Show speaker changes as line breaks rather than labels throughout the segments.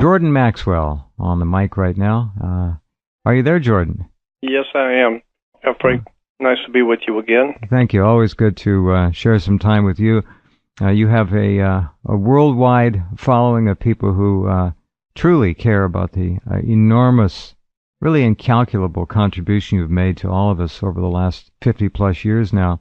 Jordan Maxwell on the mic right now. Are you there, Jordan?
Yes, I am. Very nice to be with you again.
Thank you. Always good to share some time with you. You have a worldwide following of people who truly care about the enormous, really incalculable contribution you've made to all of us over the last 50-plus years now.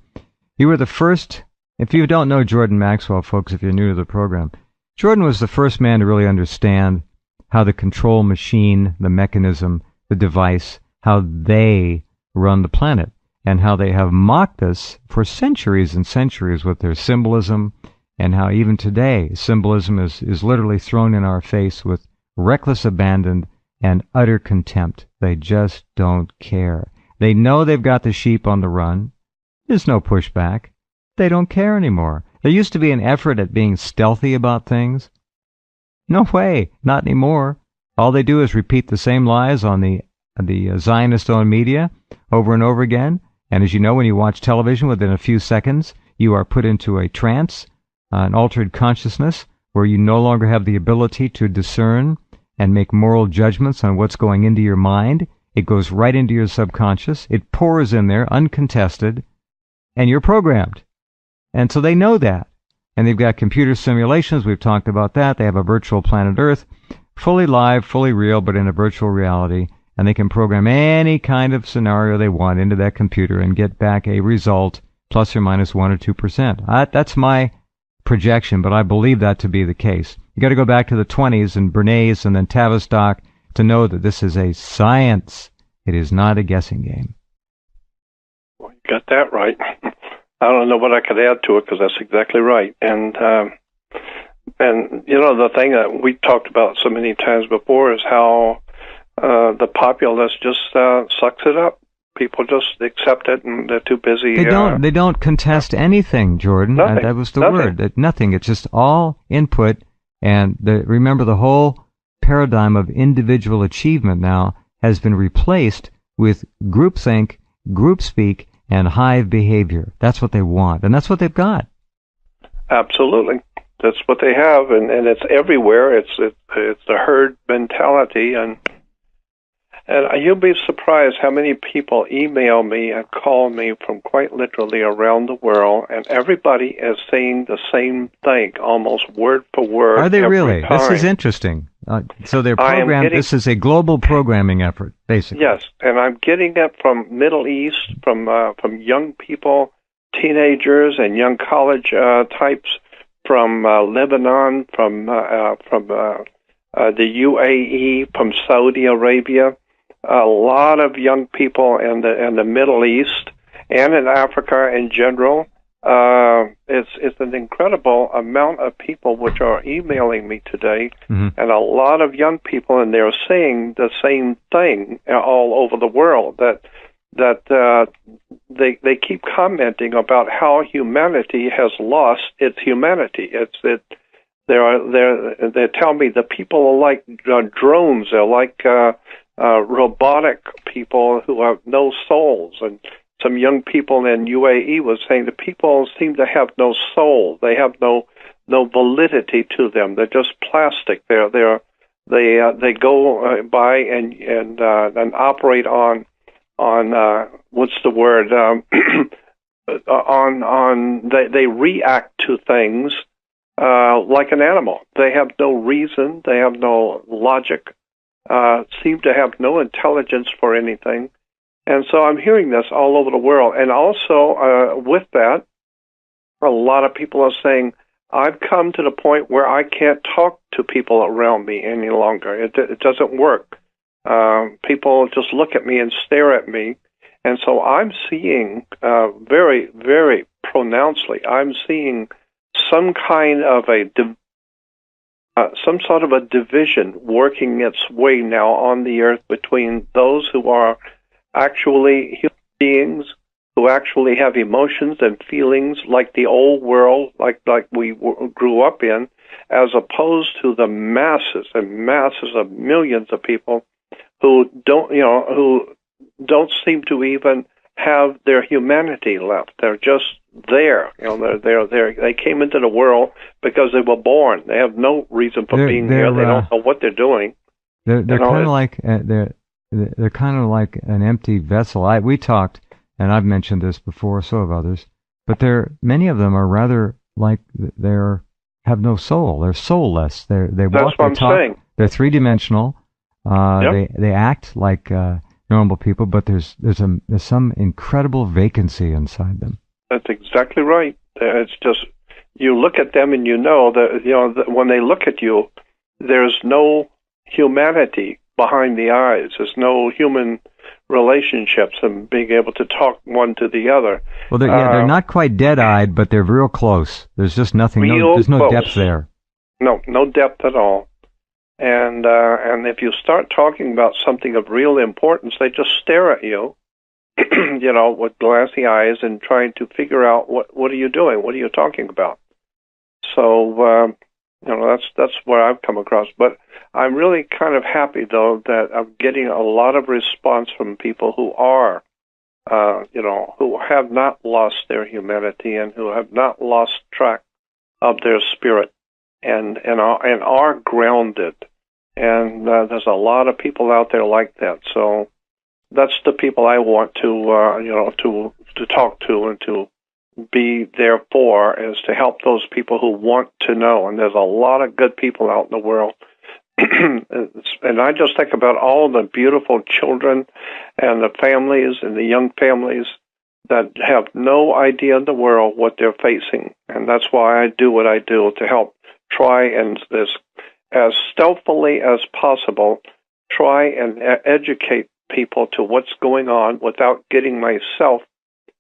You were the first, if you don't know Jordan Maxwell, folks, if you're new to the program, Jordan was the first man to really understand how the control machine, the mechanism, the device, how they run the planet, and how they have mocked us for centuries and centuries with their symbolism, and how even today symbolism is literally thrown in our face with reckless abandon and utter contempt. They just don't care. They know they've got the sheep on the run. There's no pushback. They don't care anymore. There used to be an effort at being stealthy about things. No way, not anymore. All they do is repeat the same lies on the Zionist-owned media over and over again. And as you know, when you watch television, within a few seconds, you are put into a trance, an altered consciousness, where you no longer have the ability to discern and make moral judgments on what's going into your mind. It goes right into your subconscious. It pours in there, uncontested, and you're programmed. And so they know that. And they've got computer simulations. We've talked about that. They have a virtual planet Earth, fully live, fully real, but in a virtual reality. And they can program any kind of scenario they want into that computer and get back a result plus or minus 1 or 2%. That's my projection, but I believe that to be the case. You got to go back to the 20s and Bernays and then Tavistock to know that this is a science. It is not a guessing game.
Well, you got that right. I don't know what I could add to it because that's exactly right. And you know, the thing that we talked about so many times before is how the populace just sucks it up. People just accept it, and they're too busy.
They don't contest anything, Jordan.
Nothing.
That was the word. Nothing. It's just all input. And remember, the whole paradigm of individual achievement now has been replaced with groupthink, groupspeak, and hive behavior. That's what they want, and that's what they've got.
Absolutely. That's what they have, and it's everywhere. It's the herd mentality, and you'll be surprised how many people email me and call me from quite literally around the world, and everybody is saying the same thing, almost word for word.
Are they really?
Time.
This is interesting. So they're programmed. This is a global programming effort, basically.
Yes, and I'm getting it from Middle East, from young people, teenagers, and young college types, from Lebanon, from the UAE, from Saudi Arabia. A lot of young people in the Middle East and in Africa in general. It's an incredible amount of people which are emailing me today, and a lot of young people, and they're saying the same thing all over the world, that they keep commenting about how humanity has lost its humanity. They tell me the people are like drones. They're like robotic people who have no souls. And some young people in UAE was saying the people seem to have no soul. They have no validity to them. They're just plastic. They go by and operate on what's the word? They react to things like an animal. They have no reason. They have no logic. Seem to have no intelligence for anything. And so I'm hearing this all over the world. And also, with that, a lot of people are saying, I've come to the point where I can't talk to people around me any longer. It doesn't work. People just look at me and stare at me. And so I'm seeing very, very pronouncedly, I'm seeing some kind of some sort of a division working its way now on the earth between those who are actually human beings, who actually have emotions and feelings like the old world, like we grew up in, as opposed to the masses and masses of millions of people who don't seem to even have their humanity left. They're just there. They came into the world because they were born. They have no reason for being here. They don't know what they're doing.
They're kind of like they're kind of like an empty vessel. We talked, and I've mentioned this before, so have others. But many of them are rather like have no soul. They're soulless. They walk.
That's what I'm saying.
They're three-dimensional. They act like normal people, but there's some incredible vacancy inside them.
That's exactly right. It's just you look at them and you know that when they look at you, there's no humanity behind the eyes. There's no human relationships and being able to talk one to the other.
Well, they're not quite dead-eyed, but they're real close. There's just nothing. There's no depth there. No
depth at all. And if you start talking about something of real importance, they just stare at you, with glassy eyes and trying to figure out what are you doing? What are you talking about? So, that's where I've come across. But I'm really kind of happy, though, that I'm getting a lot of response from people who are, who have not lost their humanity and who have not lost track of their spirit and are grounded. And there's a lot of people out there like that. So that's the people I want to talk to and to be there for, is to help those people who want to know. And there's a lot of good people out in the world. And I just think about all the beautiful children and the families and the young families that have no idea in the world what they're facing. And that's why I do what I do, to help try and, as stealthily as possible, try and educate people to what's going on without getting myself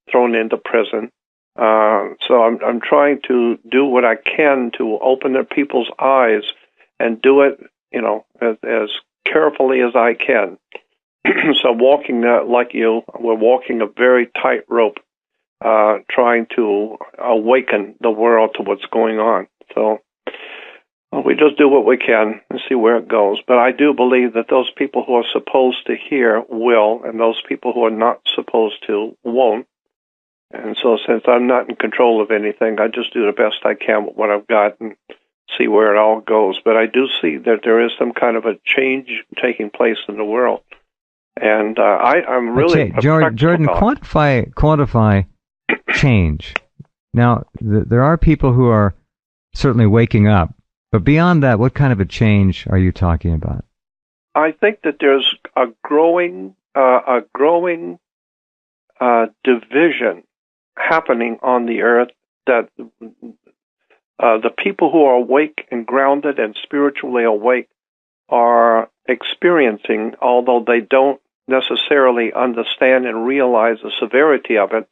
thrown into prison. So I'm trying to do what I can to open their people's eyes and do it, as carefully as I can. So walking like you, we're walking a very tight rope, trying to awaken the world to what's going on. So we just do what we can and see where it goes. But I do believe that those people who are supposed to hear will, and those people who are not supposed to won't. And so since I'm not in control of anything, I just do the best I can with what I've got and see where it all goes. But I do see that there is some kind of a change taking place in the world. And I'm really...
Jordan, quantify change. Now, there are people who are certainly waking up. But beyond that, what kind of a change are you talking about?
I think that there's a growing division happening on the earth, that the people who are awake and grounded and spiritually awake are experiencing, although they don't necessarily understand and realize the severity of it,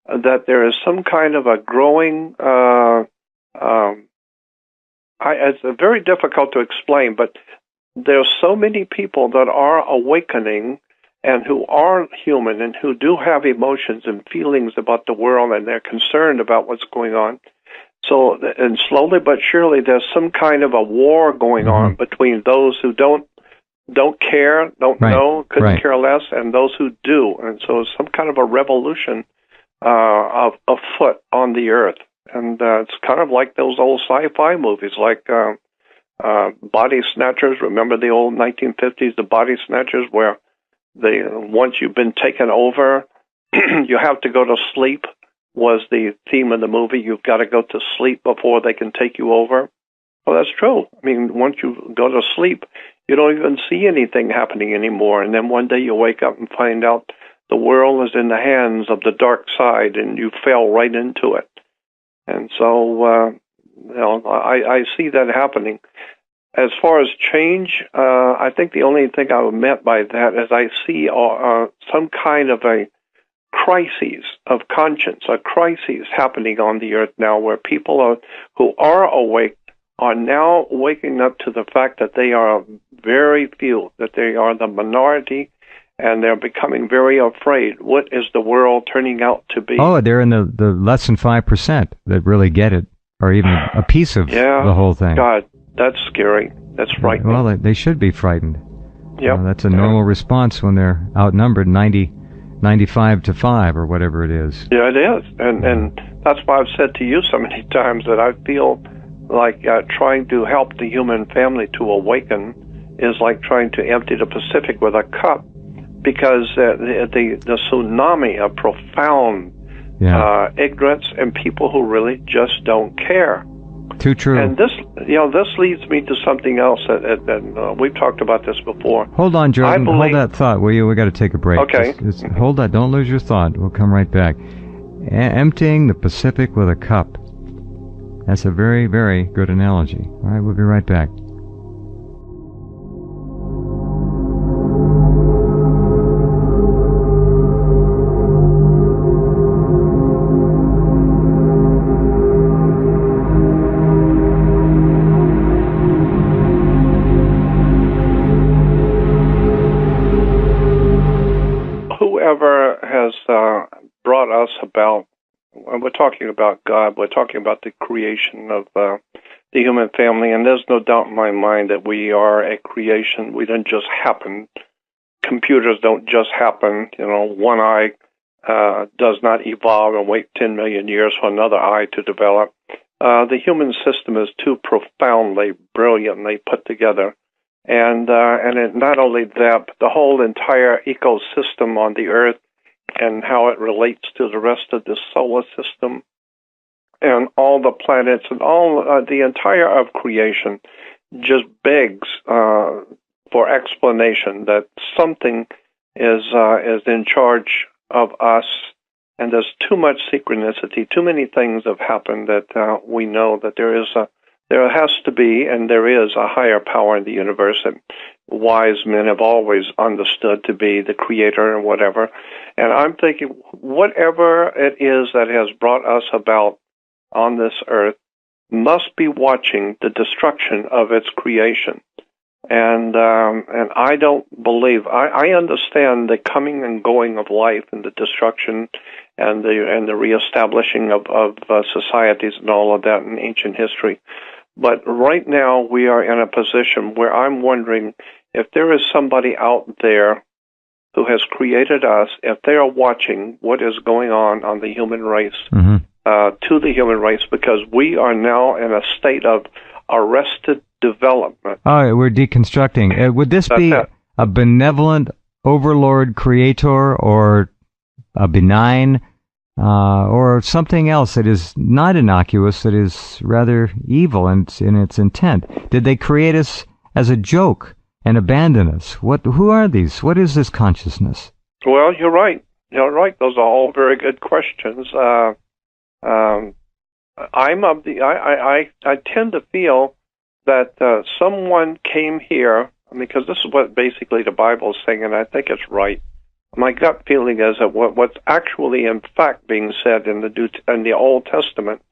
that there is some kind of a growing... it's very difficult to explain, but there's so many people that are awakening and who are human and who do have emotions and feelings about the world, and they're concerned about what's going on. So, and slowly but surely, there's some kind of a war going on between those who don't care, don't know, couldn't care less, and those who do. And so some kind of a revolution afoot on the earth. And it's kind of like those old sci-fi movies, like Body Snatchers. Remember the old 1950s, the Body Snatchers, where once you've been taken over, you have to go to sleep, was the theme of the movie. You've got to go to sleep before they can take you over. Well, that's true. I mean, once you go to sleep, you don't even see anything happening anymore. And then one day you wake up and find out the world is in the hands of the dark side, and you fell right into it. And so, I see that happening. As far as change, I think the only thing I meant by that is I see some kind of a crisis of conscience, a crisis happening on the earth now, where people who are awake are now waking up to the fact that they are very few, that they are the minority, and they're becoming very afraid. What is the world turning out to be? Oh,
they're in the less than 5% that really get it, or even a piece of the whole thing.
God, that's scary. That's frightening.
Well, they should be frightened.
Yep.
That's a normal response when they're outnumbered 90 95 to 5 or whatever it is.
Yeah, it is. And that's why I've said to you so many times that I feel like trying to help the human family to awaken is like trying to empty the Pacific with a cup, because the tsunami of profound ignorance and people who really just don't care.
Too true.
And this leads me to something else that we've talked about this before.
Hold on, Jordan. Hold that thought, will you? We got to take a break.
Okay.
Just hold that. Don't lose your thought. We'll come right back. Emptying the Pacific with a cup. That's a very, very good analogy. All right, we'll be right back.
Whoever has brought us about, and we're talking about God, we're talking about the creation of the human family, and there's no doubt in my mind that we are a creation. We didn't just happen. Computers don't just happen. One eye does not evolve and wait 10 million years for another eye to develop. The human system is too profoundly, brilliantly put together. And not only that, but the whole entire ecosystem on the Earth and how it relates to the rest of the solar system and all the planets and all the entire of creation just begs for explanation that something is in charge of us, and there's too much synchronicity, too many things have happened that we know that there has to be, and there is, a higher power in the universe that wise men have always understood to be the creator and whatever. And I'm thinking, whatever it is that has brought us about on this earth must be watching the destruction of its creation. And I don't believe, I understand the coming and going of life and the destruction and the reestablishing of societies and all of that in ancient history. But right now we are in a position where I'm wondering if there is somebody out there who has created us, if they are watching what is going on the human race, to the human race, because we are now in a state of arrested development.
Oh, we're deconstructing. Would this be a benevolent overlord creator, or a benign, or something else that is not innocuous, that is rather evil in its intent? Did they create us as a joke and abandon us? Who are these? What is this consciousness?
Well, you're right. You're right. Those are all very good questions. I tend to feel that someone came here, because this is what basically the Bible is saying, and I think it's right. My gut feeling is that what's actually, in fact, being said in the Old Testament,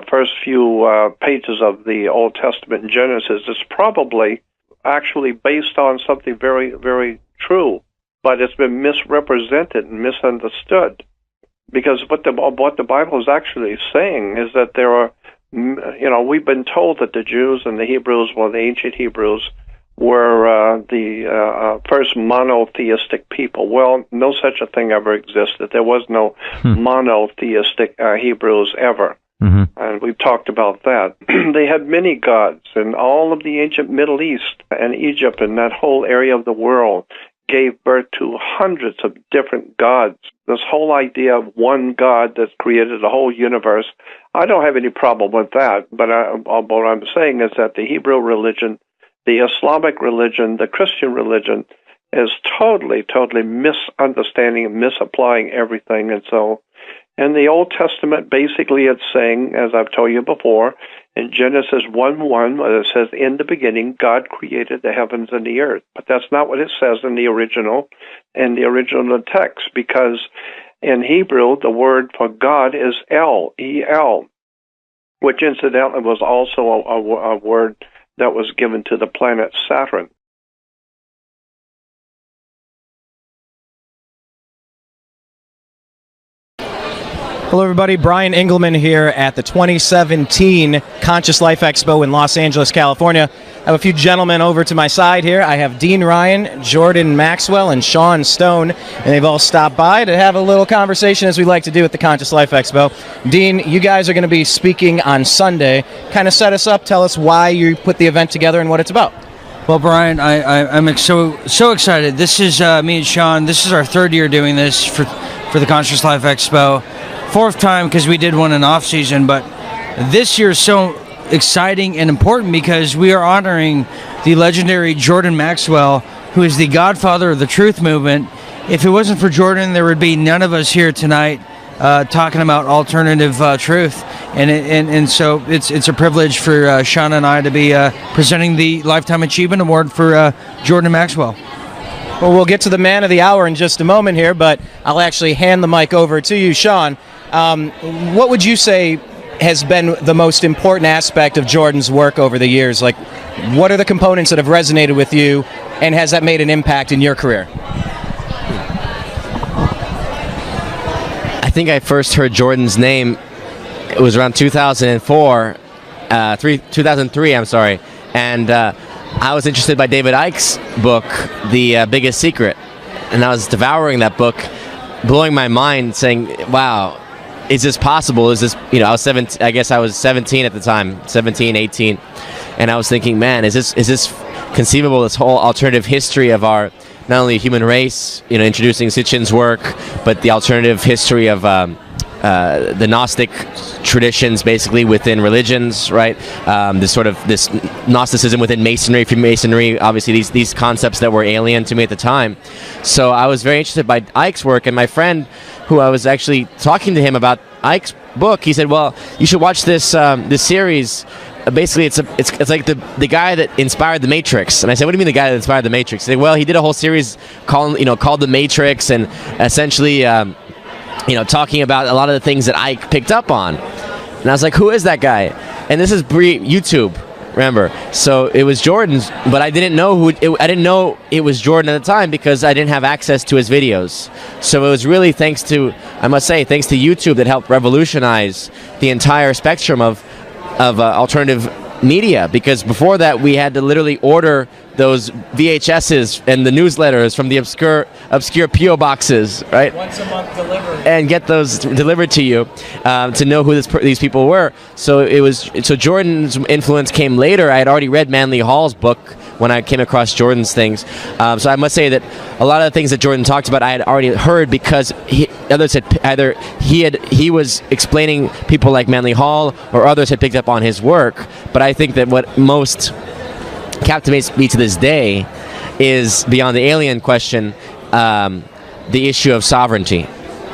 first few pages of the Old Testament in Genesis, is probably actually based on something very, very true, but it's been misrepresented and misunderstood. Because what the Bible is actually saying is that there are, we've been told that the Jews and the Hebrews, the ancient Hebrews, were the first monotheistic people. Well, no such a thing ever existed. There was no monotheistic Hebrews ever. And we've talked about that. They had many gods, and all of the ancient Middle East and Egypt and that whole area of the world gave birth to hundreds of different gods. This whole idea of one God that created the whole universe, I don't have any problem with that. But what I'm saying is that the Hebrew religion, the Islamic religion, the Christian religion is totally misunderstanding and misapplying everything. And so in the Old Testament, basically it's saying, as I've told you before, in Genesis 1:1, it says, in the beginning, God created the heavens and the earth. But that's not what it says in the original text, because in Hebrew, the word for God is El, E-L, which incidentally was also a word that was given to the planet Saturn.
Hello, everybody. Brian Engelman here at the 2017 Conscious Life Expo in Los Angeles, California. I have a few gentlemen over to my side here. I have Dean Ryan, Jordan Maxwell, and Sean Stone, and they've all stopped by to have a little conversation, as we like to do at the Conscious Life Expo. Dean, you guys are going to be speaking on Sunday. Kind of set us up. Tell us why you put the event together and what it's about.
Well, Brian, I'm so excited. This is me and Sean. This is our third year doing this for the Conscious Life Expo. Fourth time because we did one in off season, but this year is so exciting and important because we are honoring the legendary Jordan Maxwell, who is the godfather of the truth movement. If it wasn't for Jordan, there would be none of us here tonight talking about alternative truth, and so it's a privilege for Sean and I to be presenting the Lifetime Achievement Award for Jordan Maxwell.
Well, we'll get to the man of the hour in just a moment here, but I'll actually hand the mic over to you, Sean. What would you say has been the most important aspect of Jordan's work over the years? Like, what are the components that have resonated with you, and has that made an impact in your career?
I think I first heard Jordan's name, it was around 2003, I'm sorry, and I was interested by David Icke's book, The Biggest Secret, and I was devouring that book, blowing my mind, saying, wow, is this possible? Is this, I was 17, I guess I was 17 at the time, 17, 18, and I was thinking, man, is this conceivable, this whole alternative history of our, not only human race, introducing Sitchin's work, but the alternative history of the Gnostic traditions, basically within religions, right? This Gnosticism within Masonry, Freemasonry, obviously these concepts that were alien to me at the time. So I was very interested by Icke's work, and my friend, who I was actually talking to him about Icke's book, he said, "Well, you should watch this series." Basically, it's like the guy that inspired The Matrix. And I said, "What do you mean the guy that inspired The Matrix?" He said, "Well, he did a whole series called The Matrix, and essentially, talking about a lot of the things that Icke picked up on." And I was like, "Who is that guy?" And this is pre-YouTube, remember? So it was Jordan's, but I didn't know I didn't know it was Jordan at the time because I didn't have access to his videos. So it was really thanks to YouTube that helped revolutionize the entire spectrum of alternative media, because before that we had to literally order those VHSs and the newsletters from the obscure PO boxes, right?
Once a month delivery.
And get those delivered to you to know who these people were. So Jordan's influence came later. I had already read Manly Hall's book when I came across Jordan's things. So I must say that a lot of the things that Jordan talked about I had already heard because others had either he was explaining people like Manly Hall, or others had picked up on his work. But I think that what most captivates me to this day is, beyond the alien question, the issue of sovereignty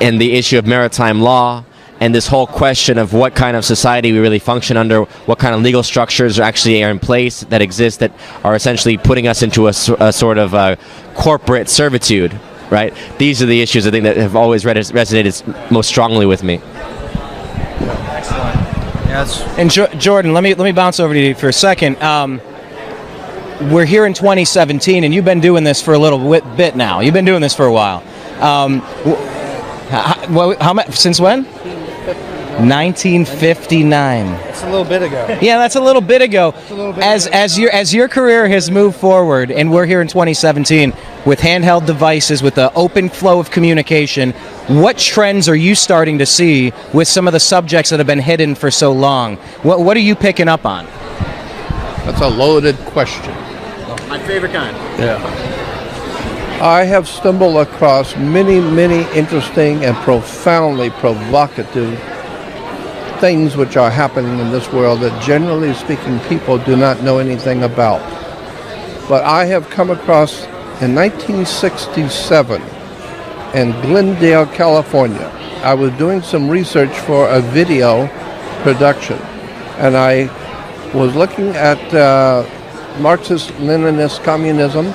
and the issue of maritime law, and this whole question of what kind of society we really function under, what kind of legal structures actually are in place that exist that are essentially putting us into a sort of corporate servitude, right? These are the issues I think that have always resonated most strongly with me.
Excellent. Yes. And Jordan, let me bounce over to you for a second. We're here in 2017, and you've been doing this for a little bit now. You've been doing this for a while. Since when? 1959.
That's a little bit ago.
Yeah, that's a little bit ago. As your career has moved forward, and we're here in 2017 with handheld devices, with the open flow of communication, what trends are you starting to see with some of the subjects that have been hidden for so long? What are you picking up on?
That's a loaded question.
My favorite kind.
Yeah. I have stumbled across many, many interesting and profoundly provocative things which are happening in this world that, generally speaking, people do not know anything about. But I have come across, in 1967, in Glendale, California, I was doing some research for a video production, and I was looking at Marxist-Leninist communism,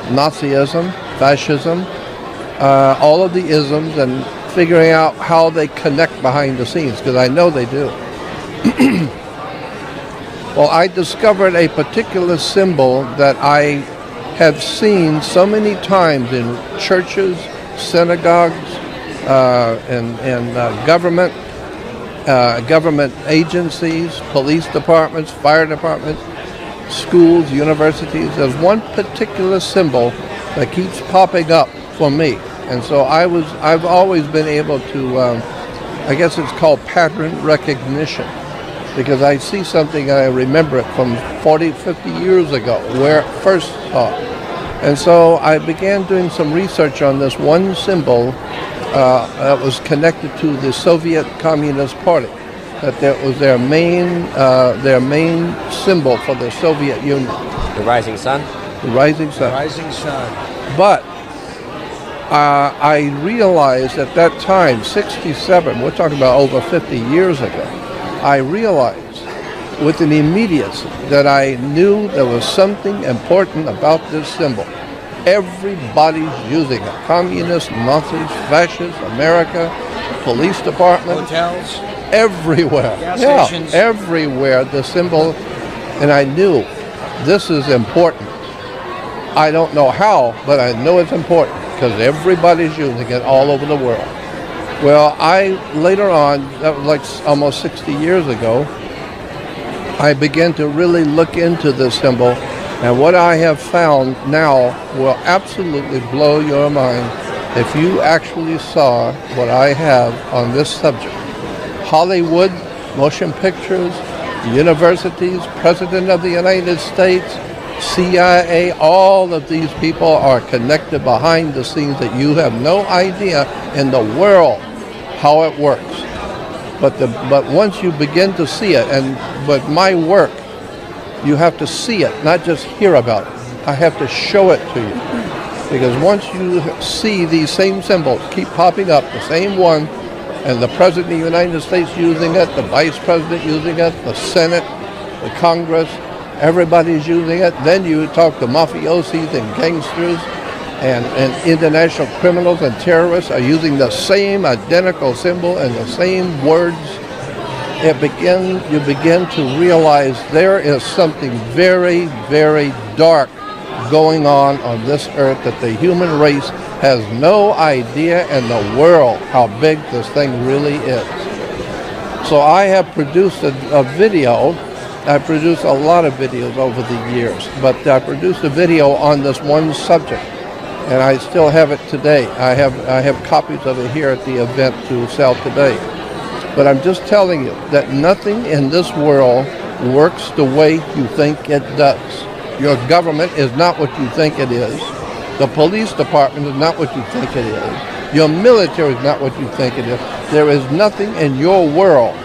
Nazism, fascism, all of the isms, and figuring out how they connect behind the scenes, because I know they do. Well, I discovered a particular symbol that I have seen so many times in churches, synagogues, government, government agencies, police departments, fire departments, schools, universities. There's one particular symbol that keeps popping up for me, and so I've always been able to. I guess it's called pattern recognition, because I see something and I remember it from 40, 50 years ago, where it first saw. And so I began doing some research on this one symbol that was connected to the Soviet Communist Party, that was their main symbol for the Soviet Union.
The rising sun?
The rising sun.
The rising sun.
But I realized at that time, 67, we're talking about over 50 years ago, I realized with an immediacy that I knew there was something important about this symbol. Everybody's using it. Communists, Nazis, fascists, America, police departments.
Hotels.
Everywhere.
Gas stations.
Everywhere, the symbol. And I knew this is important. I don't know how, but I know it's important because everybody's using it all over the world. Well, later on, that was like almost 60 years ago, I began to really look into this symbol, and what I have found now will absolutely blow your mind if you actually saw what I have on this subject. Hollywood, motion pictures, universities, President of the United States, CIA, all of these people are connected behind the scenes that you have no idea in the world how it works. But once you begin to see it, but my work, you have to see it, not just hear about it. I have to show it to you. Because once you see these same symbols keep popping up, the same one, and the President of the United States using it, the Vice President using it, the Senate, the Congress, everybody's using it. Then you talk to mafiosis and gangsters and international criminals and terrorists are using the same identical symbol and the same words. You begin to realize there is something very, very dark going on this earth that the human race has no idea in the world how big this thing really is. So I have produced a video. I produced a lot of videos over the years, but I produced a video on this one subject, and I still have it today. I have copies of it here at the event to sell today. But I'm just telling you that nothing in this world works the way you think it does. Your government is not what you think it is. The police department is not what you think it is. Your military is not what you think it is. There is nothing in your world.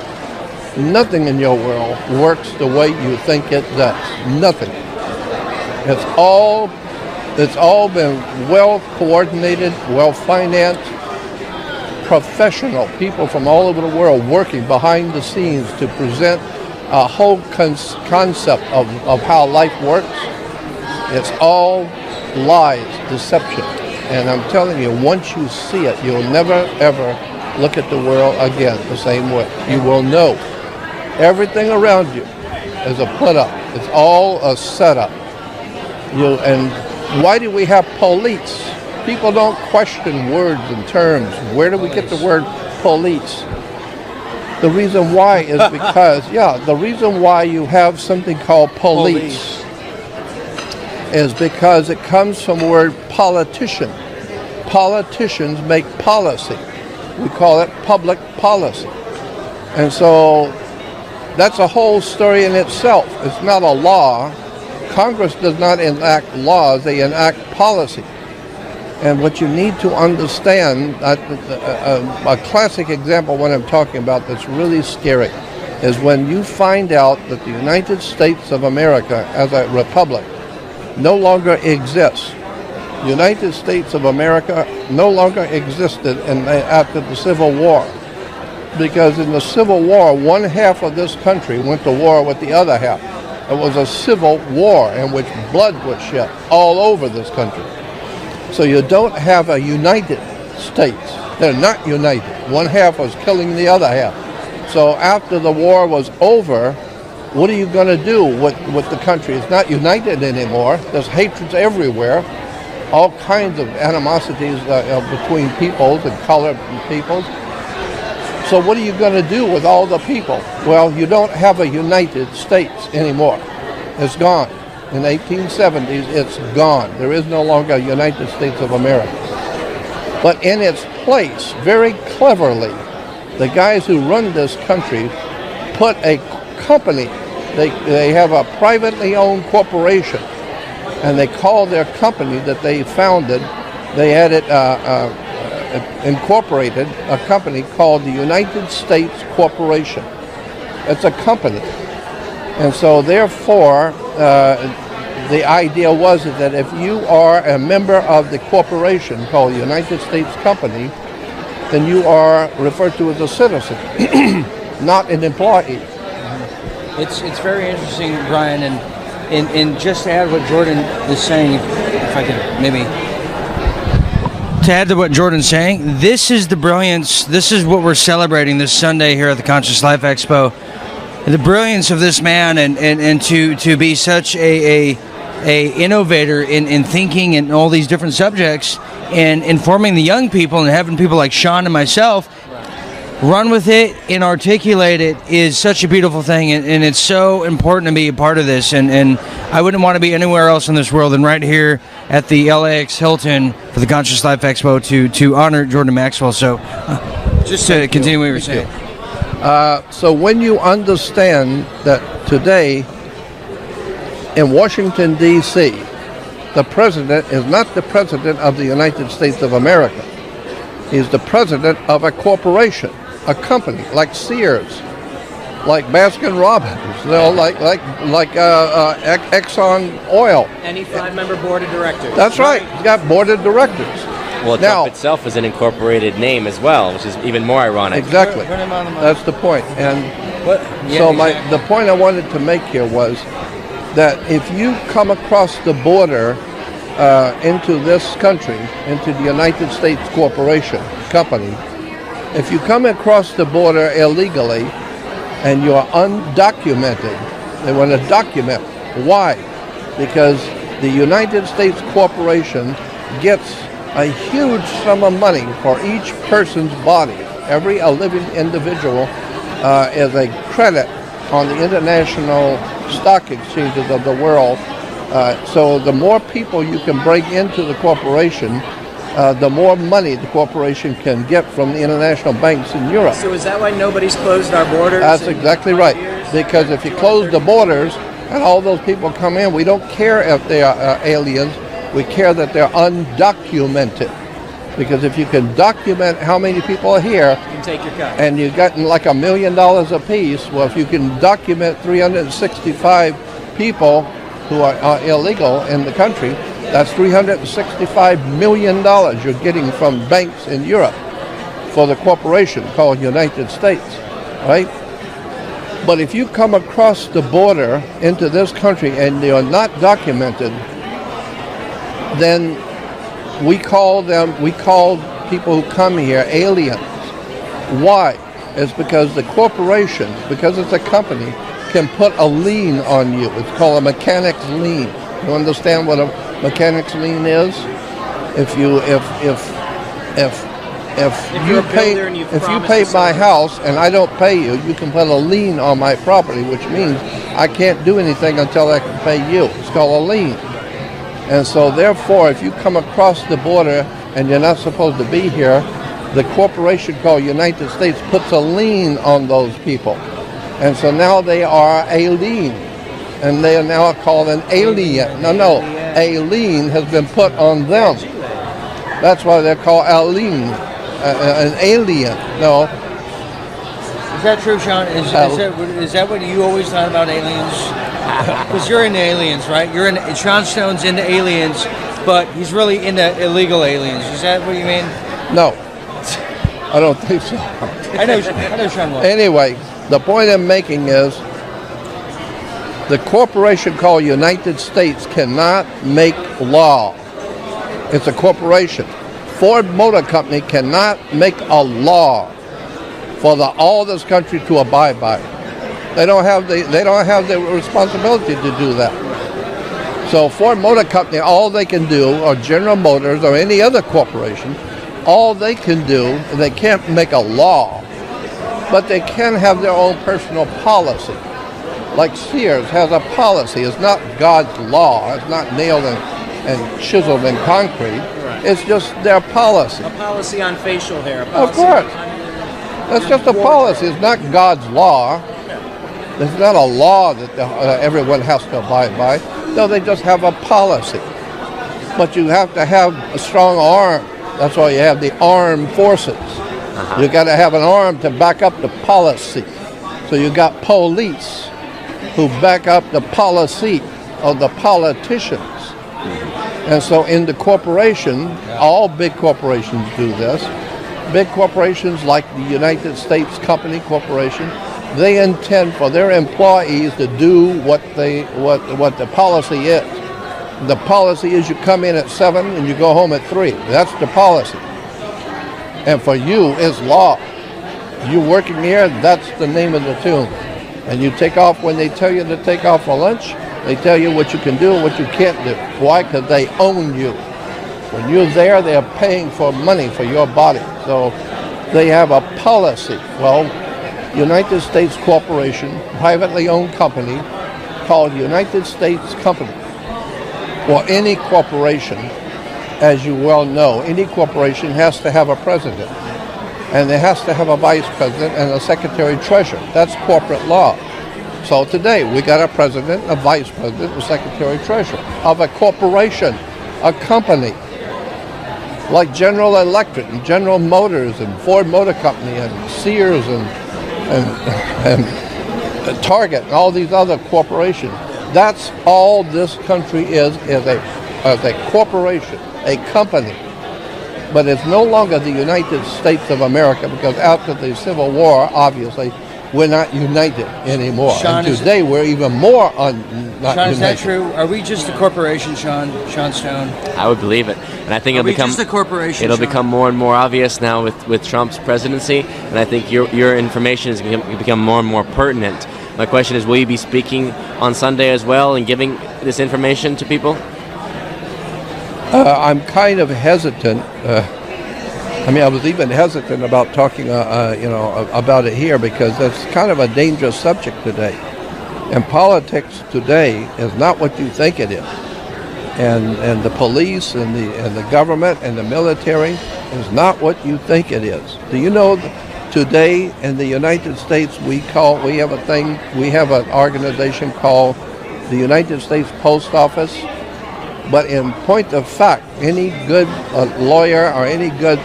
Nothing in your world works the way you think it does. Nothing. It's all been well coordinated, well financed, professional people from all over the world working behind the scenes to present a whole concept of how life works. It's all lies, deception. And I'm telling you, once you see it, you'll never ever look at the world again the same way. You will know. Everything around you is a put-up. It's all a setup. And why do we have police? People don't question words and terms. Where do we get the word police? The reason why is because, the reason why you have something called police is because it comes from the word politician. Politicians make policy. We call it public policy. And so that's a whole story in itself. It's not a law. Congress does not enact laws, they enact policy. And what you need to understand, a classic example of what I'm talking about that's really scary, is when you find out that the United States of America as a republic no longer exists. The United States of America no longer existed after the Civil War. Because in the Civil War, one half of this country went to war with the other half. It was a civil war in which blood was shed all over this country. So you don't have a united states. They're not united. One half was killing the other half. So after the war was over, what are you going to do with the country? It's not united anymore. There's hatreds everywhere. all kinds of animosities between peoples and colored peoples. So what are you going to do with all the people? Well, you don't have a United States anymore. It's gone. In the 1870s, it's gone. There is no longer a United States of America. But in its place, very cleverly, the guys who run this country put a company. They have a privately owned corporation, and they call their company that they founded, they had it incorporated, a company called the United States Corporation. It's a company. And so therefore, the idea was that if you are a member of the corporation called the United States Company, then you are referred to as a citizen, not an employee.
It's very interesting, Brian, and just to add what Jordan is saying, if I could maybe... To add to what Jordan's saying, this is the brilliance, this is what we're celebrating this Sunday here at the Conscious Life Expo. The brilliance of this man and to be such a innovator in thinking and all these different subjects and informing the young people and having people like Sean and myself run with it and articulate it is such a beautiful thing, and it's so important to be a part of this, and I wouldn't want to be anywhere else in this world than right here at the LAX Hilton for the Conscious Life Expo to honor Jordan Maxwell. So just to continue what you were saying.
So when you understand that today in Washington, D.C., the president is not the president of the United States of America. He's the president of a corporation, a company like Sears, like Baskin Robbins, like Exxon Oil.
Any 5-member board of directors.
That's right. He's got board of directors.
Well, Trump itself is an incorporated name as well, which is even more ironic.
Exactly. That's the point. And the point I wanted to make here was that if you come across the border into this country, into the United States Corporation company, if you come across the border illegally and you're undocumented, they want to document. Why? Because the United States Corporation gets a huge sum of money for each person's body. Every living individual is a credit on the international stock exchanges of the world. So the more people you can bring into the corporation, the more money the corporation can get from the international banks in Europe.
So is that why nobody's closed our borders?
That's exactly right. Because if you close the borders and all those people come in, we don't care if they are aliens. We care that they're undocumented. Because if you can document how many people are here,
you can take your cut.
And you've gotten like $1 million a piece, well, if you can document 365 people who are illegal in the country, that's $365 million you're getting from banks in Europe for the corporation called United States, right? But if you come across the border into this country and you're not documented, then we call people who come here aliens. Why? It's because the corporation, because it's a company, can put a lien on you. It's called a mechanic's lien. You understand what a mechanic's lien is? If you pay my house and I don't pay you, you can put a lien on my property, which means I can't do anything until I can pay you. It's called a lien. And so therefore, if you come across the border and you're not supposed to be here, the corporation called United States puts a lien on those people. And so now they are a lien. And they are now called an alien. No, a lien has been put on them. That's why they're called a lien, an alien. No.
Is that true, Sean? Is that what you always thought about aliens? Because you're into aliens, right? Sean Stone's into aliens, but he's really into illegal aliens. Is that what you mean?
No, I don't think so.
I know Sean will.
Anyway, the point I'm making is the corporation called United States cannot make law. It's a corporation. Ford Motor Company cannot make a law for all this country to abide by. They don't have the responsibility to do that. So Ford Motor Company, all they can do, or General Motors, or any other corporation, all they can do, they can't make a law, but they can have their own personal policy. Like Sears has a policy. It's not God's law. It's not nailed and chiseled in concrete. Right. It's just their policy.
A policy on facial hair.
Of course. That's just a policy. It's not God's law. It's not a law that everyone has to abide by. No, they just have a policy. But you have to have a strong arm. That's why you have the armed forces. You got to have an arm to back up the policy. So you got police who back up the policy of the politicians. And so in the corporation, all big corporations do this. Big corporations like the United States Company Corporation, they intend for their employees to do what the policy is. The policy is you come in at 7 and you go home at 3. That's the policy. And for you, it's law. You working here, that's the name of the tune. And you take off when they tell you to take off for lunch. They tell you what you can do and what you can't do. Why? Because they own you. When you're there, they're paying for money for your body. So they have a policy. Well, United States Corporation, privately owned company, called United States Company. Well, any corporation, as you well know, any corporation has to have a president. And it has to have a vice president and a secretary treasurer. That's corporate law. So today we got a president, a vice president, a secretary treasurer of a corporation, a company, like General Electric and General Motors and Ford Motor Company and Sears and Target and all these other corporations. That's all this country is a corporation, a company. But it's no longer the United States of America, because after the Civil War, obviously, we're not united anymore.
Sean,
and today we're even more not
Sean, is
united.
that true? Are we just a corporation, Sean Stone?
I would believe it, and I think it'll become
just a corporation.
It'll
Sean?
become more and more obvious now with Trump's presidency, and I think your information is going to become more and more pertinent. My question is, will you be speaking on Sunday as well and giving this information to people?
I'm kind of hesitant. I was even hesitant about talking, about it here, because it's kind of a dangerous subject today. And politics today is not what you think it is. And the police and the government and the military is not what you think it is. Do you know today in the United States we have an organization called the United States Post Office? But in point of fact, any good lawyer or any good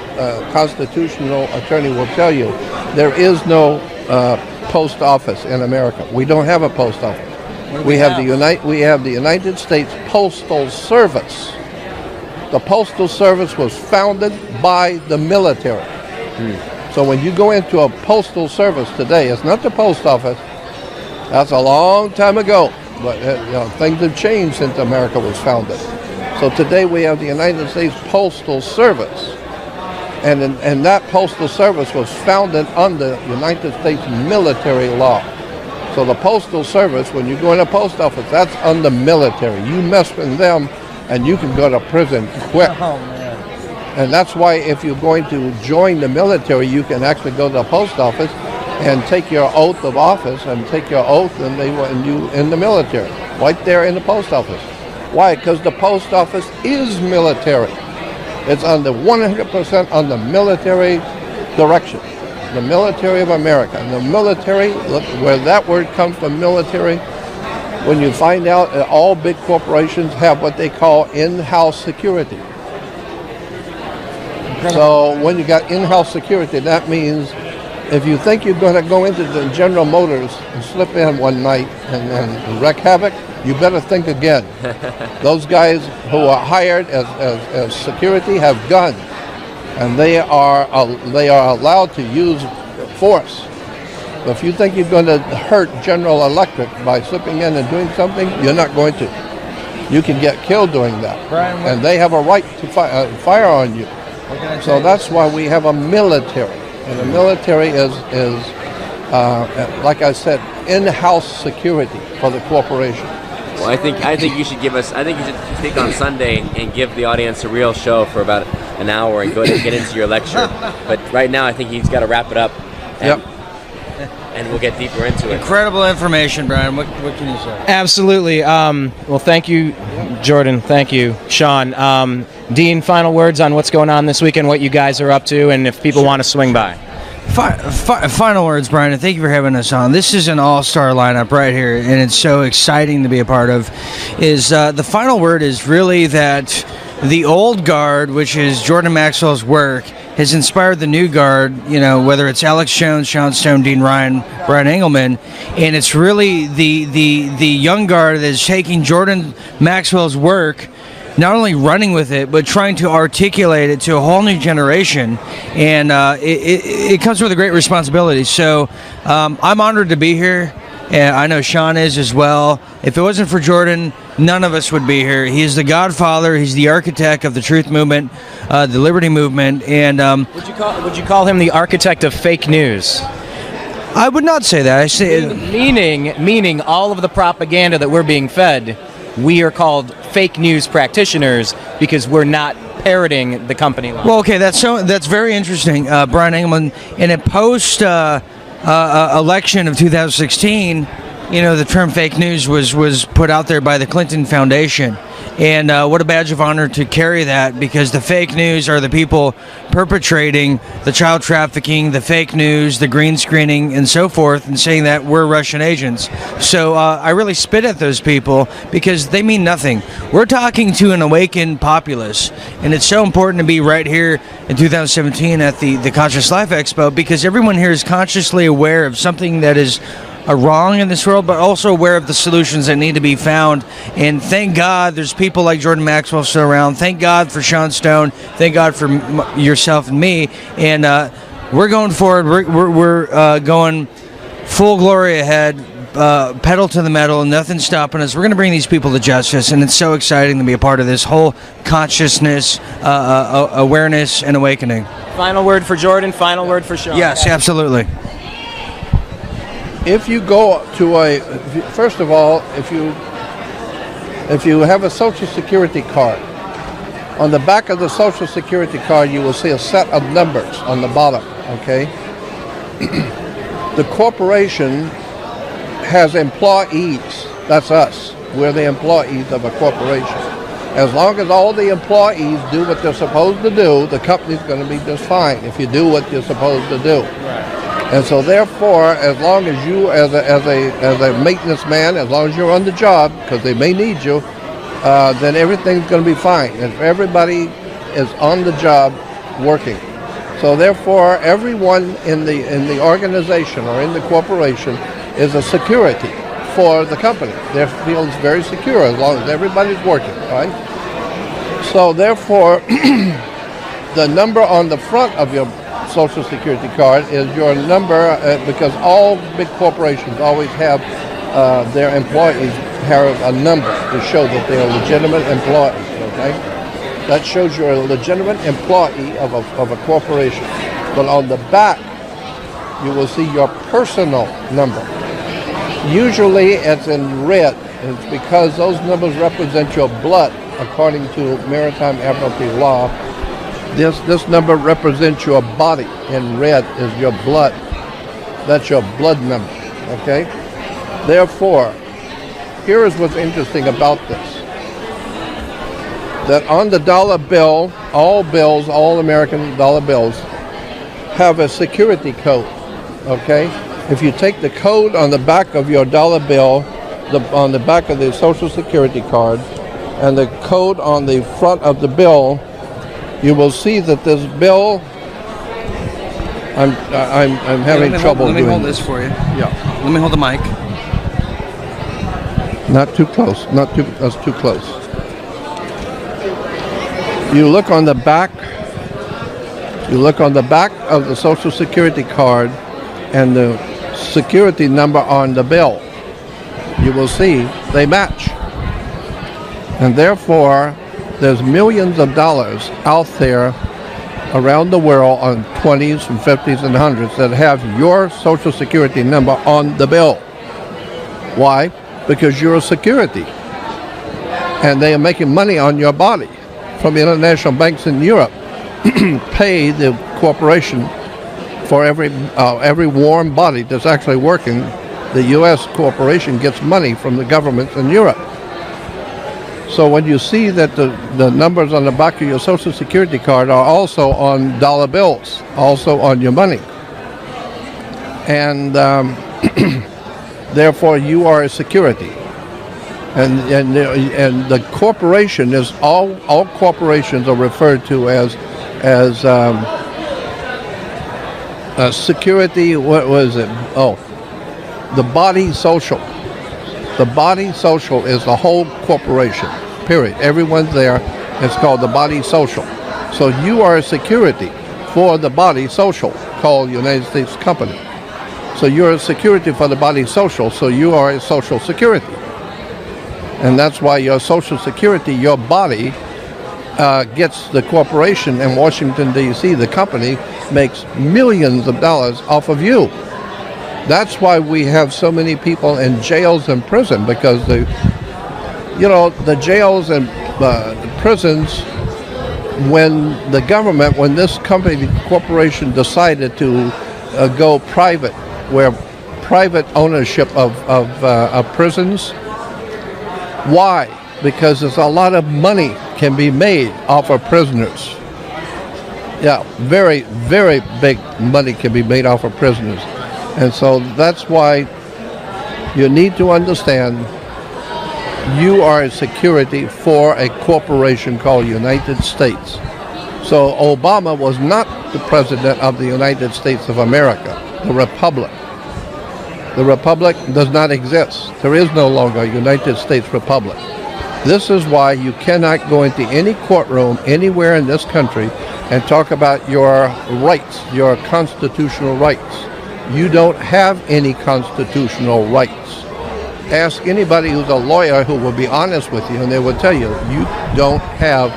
constitutional attorney will tell you there is no post office in America. We don't have a post office. We have the United States Postal Service. The Postal Service was founded by the military. So when you go into a postal service today, it's not the post office. That's a long time ago. But things have changed since America was founded. So today we have the United States Postal Service. And that postal service was founded under United States military law. So the Postal Service, when you go in a post office, that's under military. You mess with them and you can go to prison quick.
Oh, man.
And that's why if you're going to join the military, you can actually go to the post office and take your oath of office and take your oath and you in the military, right there in the post office. Why? Because the post office is military. It's under 100% under military direction. The military of America. And the military, look, where that word comes from, military, when you find out that all big corporations have what they call in-house security. So when you got in-house security, that means if you think you're going to go into the General Motors and slip in one night and wreak havoc, you better think again. Those guys who are hired as security have guns, and they are allowed to use force. So if you think you're going to hurt General Electric by slipping in and doing something, you're not going to. You can get killed doing that,
Brian,
and they have a right to fire on you. So that's why we have a military. And the military is like I said, in-house security for the corporation.
Well, I think you should give us. I think you should speak on Sunday and give the audience a real show for about an hour and go ahead and get into your lecture. But right now, I think he's got to wrap it up. And, and we'll get deeper into it.
Incredible information, Brian. What can you say?
Absolutely. Well, thank you, Jordan. Thank you, Sean. Dean, final words on what's going on this weekend, what you guys are up to, and if people want to swing by.
Final words, Brian, and thank you for having us on. This is an all-star lineup right here, and it's so exciting to be a part of. The final word is really that the old guard, which is Jordan Maxwell's work, has inspired the new guard, whether it's Alex Jones, Sean Stone, Dean Ryan, Brian Engelman, and it's really the young guard that is taking Jordan Maxwell's work, not only running with it, but trying to articulate it to a whole new generation, and it comes with a great responsibility. So I'm honored to be here, and I know Sean is as well. If it wasn't for Jordan, none of us would be here. He is the godfather. He's the architect of the truth movement, the liberty movement, and
would you call him the architect of fake news?
I would not say that. I say
meaning all of the propaganda that we're being fed. We are called fake news practitioners because we're not parroting the company line.
Well, okay, that's very interesting. Brian Engelman, in a post election of 2016, the term fake news was put out there by the Clinton Foundation. And what a badge of honor to carry that, because the fake news are the people perpetrating the child trafficking, the fake news, the green screening, and so forth, and saying that we're Russian agents. So I really spit at those people because they mean nothing. We're talking to an awakened populace, and it's so important to be right here in 2017 at the Conscious Life Expo, because everyone here is consciously aware of something that is wrong in this world, but also aware of the solutions that need to be found. And thank God there's people like Jordan Maxwell still around. Thank God for Sean Stone. Thank God for yourself and me. And we're going forward. We're going full glory ahead, pedal to the metal, and nothing's stopping us. We're going to bring these people to justice, and it's so exciting to be a part of this whole consciousness, awareness, and awakening.
Final word for Jordan, final word for Sean.
Yes, absolutely.
If you go to first of all, if you have a Social Security card, on the back of the Social Security card you will see a set of numbers on the bottom, okay? The corporation has employees. That's us. We're the employees of a corporation. As long as all the employees do what they're supposed to do, the company's going to be just fine if you do what you're supposed to do. Right. And so therefore, as long as you, as a maintenance man, as long as you're on the job, because they may need you, then everything's going to be fine. And everybody is on the job working. So therefore, everyone in the organization or in the corporation is a security for the company. They feel very secure as long as everybody's working, right? So therefore, the number on the front of your Social Security card is your number, because all big corporations always have their employees have a number to show that they're legitimate employees, okay? That shows you're a legitimate employee of a corporation. But on the back, you will see your personal number. Usually it's in red. It's because those numbers represent your blood, according to maritime admiralty law. This number represents your body. In red is your blood. That's your blood number, okay? Therefore, here is what's interesting about this. That on the dollar bill, all American dollar bills, have a security code, okay? If you take the code on the back of your dollar bill, on the back of the Social Security card, and the code on the front of the bill, you will see that this bill, I'm having trouble doing.
Let me hold this for you.
Yeah.
Let me hold the mic.
Not too close. That's too close. You look on the back. You look on the back of the Social Security card and the security number on the bill. You will see they match. And therefore, there's millions of dollars out there around the world on 20s and 50s and 100s that have your Social Security number on the bill. Why? Because you're a security. and they are making money on your body from international banks in Europe. Pay the corporation for every warm body that's actually working. The U.S. corporation gets money from the governments in Europe. So when you see that the numbers on the back of your Social Security card are also on dollar bills, also on your money, and therefore you are a security. And the corporation is all corporations are referred to as security. What was it? Oh, the body social. The body social is the whole corporation. Period. Everyone's there. It's called the body social. So you are a security for the body social, called United States Company. So you're a security for the body social. So you are a social security. And that's why your Social Security, your body, gets the corporation in Washington, D.C., the company, makes millions of dollars off of you. That's why we have so many people in jails and prison, because the jails and prisons, when the government, when this company, corporation decided to go private, where private ownership of prisons. Why? Because there's a lot of money can be made off of prisoners. Yeah, very, very big money can be made off of prisoners. And so that's why you need to understand you are a security for a corporation called United States. So Obama was not the president of the United States of America, the Republic. The Republic does not exist. There is no longer a United States Republic. This is why you cannot go into any courtroom anywhere in this country and talk about your rights, your constitutional rights. You don't have any constitutional rights. Ask anybody who's a lawyer who will be honest with you, and they will tell you, you don't have